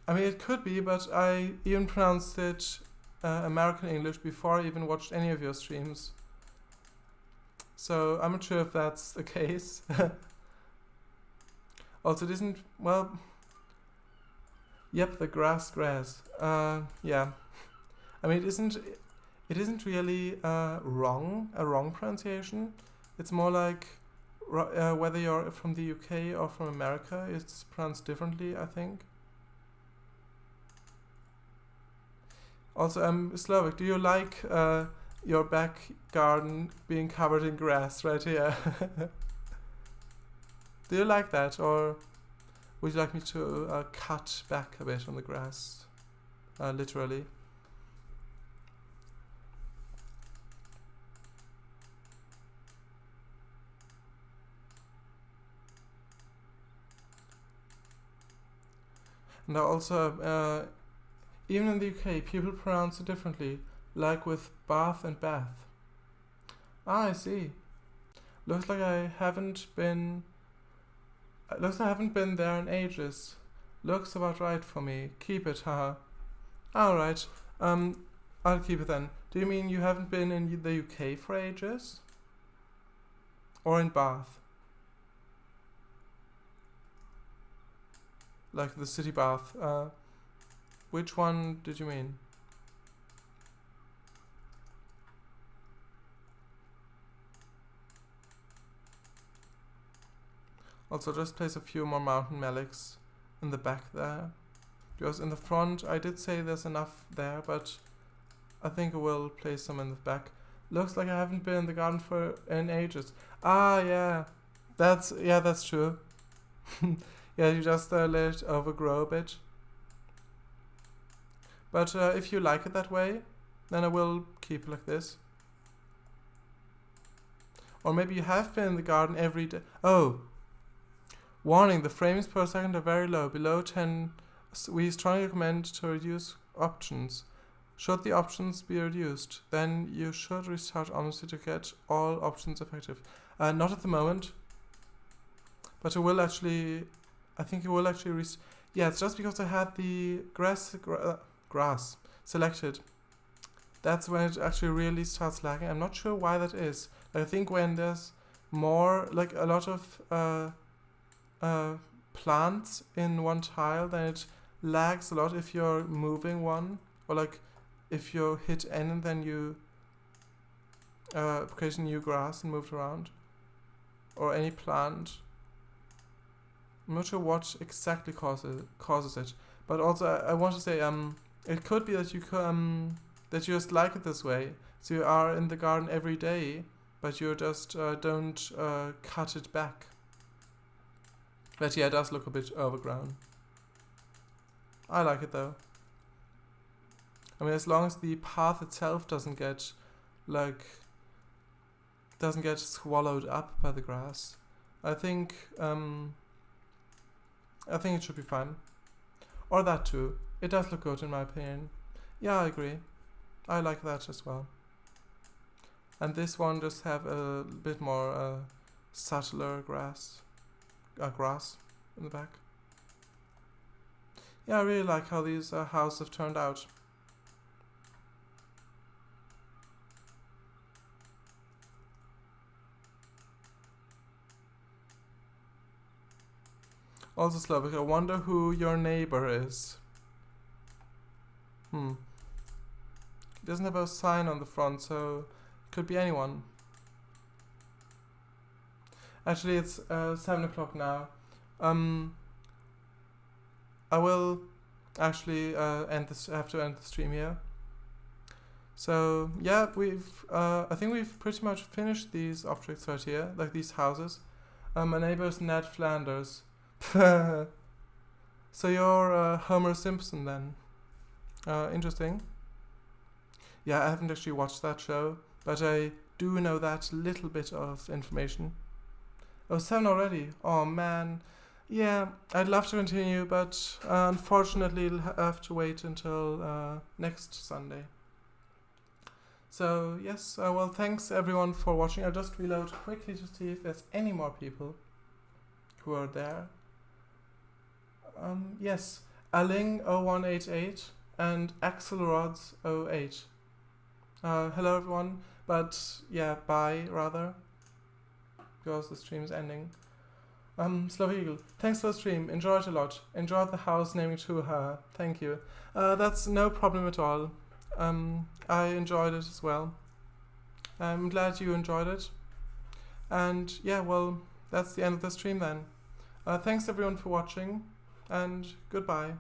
I mean, it could be, but I even pronounced it American English before I even watched any of your streams. So I'm not sure if that's the case. Also, it isn't, well, yep, the grass. Yeah. I mean, it isn't really a wrong pronunciation. It's more like whether you're from the UK or from America, it's pronounced differently, I think. Also, Slovak, do you like your back garden being covered in grass right here? Do you like that, or would you like me to cut back a bit on the grass, literally? And also, even in the UK, people pronounce it differently, like with bath and bath. Ah, I see. Looks like I haven't been there in ages. Looks about right for me. Keep it, haha. Alright, I'll keep it then. Do you mean you haven't been in the UK for ages? Or in Bath? Like the city bath. Which one did you mean? Also, just place a few more mountain melics in the back there. Because in the front, I did say there's enough there, but I think I will place some in the back. Looks like I haven't been in the garden in ages. Ah, yeah. That's true. Yeah, you just let it overgrow a bit. But if you like it that way, then I will keep it like this. Or maybe you have been in the garden every day. Oh! Warning, the frames per second are very low, below 10. We strongly recommend to reduce options. Should the options be reduced, then you should restart OMSI to get all options effective. Not at the moment. But it will actually... I think it will actually... yeah, it's just because I had the grass selected. That's when it actually really starts lagging. I'm not sure why that is. I think when there's more, like a lot of plants in one tile, then it lags a lot if you're moving one, or like if you hit N and then you create a new grass and move it around, or any plant. I'm not sure what exactly causes it, but also I want to say it could be that you that you just like it this way. So you are in the garden every day, but you just don't cut it back. But yeah, it does look a bit overgrown. I like it though. I mean, as long as the path itself doesn't get swallowed up by the grass, I think it should be fine. Or that too. It does look good in my opinion. Yeah, I agree. I like that as well. And this one just have a bit more subtler grass in the back. Yeah, I really like how these houses have turned out. Also, Slovak, I wonder who your neighbor is. It doesn't have a sign on the front, so it could be anyone. Actually, it's 7 o'clock now. I will actually have to end the stream here. So yeah, I think we've pretty much finished these objects right here, like these houses. My neighbor is Ned Flanders. So you're Homer Simpson then. Interesting. Yeah, I haven't actually watched that show, but I do know that little bit of information. Oh, 7 already. Oh man. Yeah, I'd love to continue, but unfortunately I'll have to wait until next Sunday. So yes, well, thanks everyone for watching. I'll just reload quickly to see if there's any more people who are there. Yes, Aling0188 and Axelrods08. Hello everyone, but yeah, bye rather, because the stream is ending. Slovigel, thanks for the stream, enjoyed a lot. Enjoyed the house naming to her, thank you. That's no problem at all. I enjoyed it as well. I'm glad you enjoyed it. And yeah, well, that's the end of the stream then. Thanks everyone for watching, and goodbye.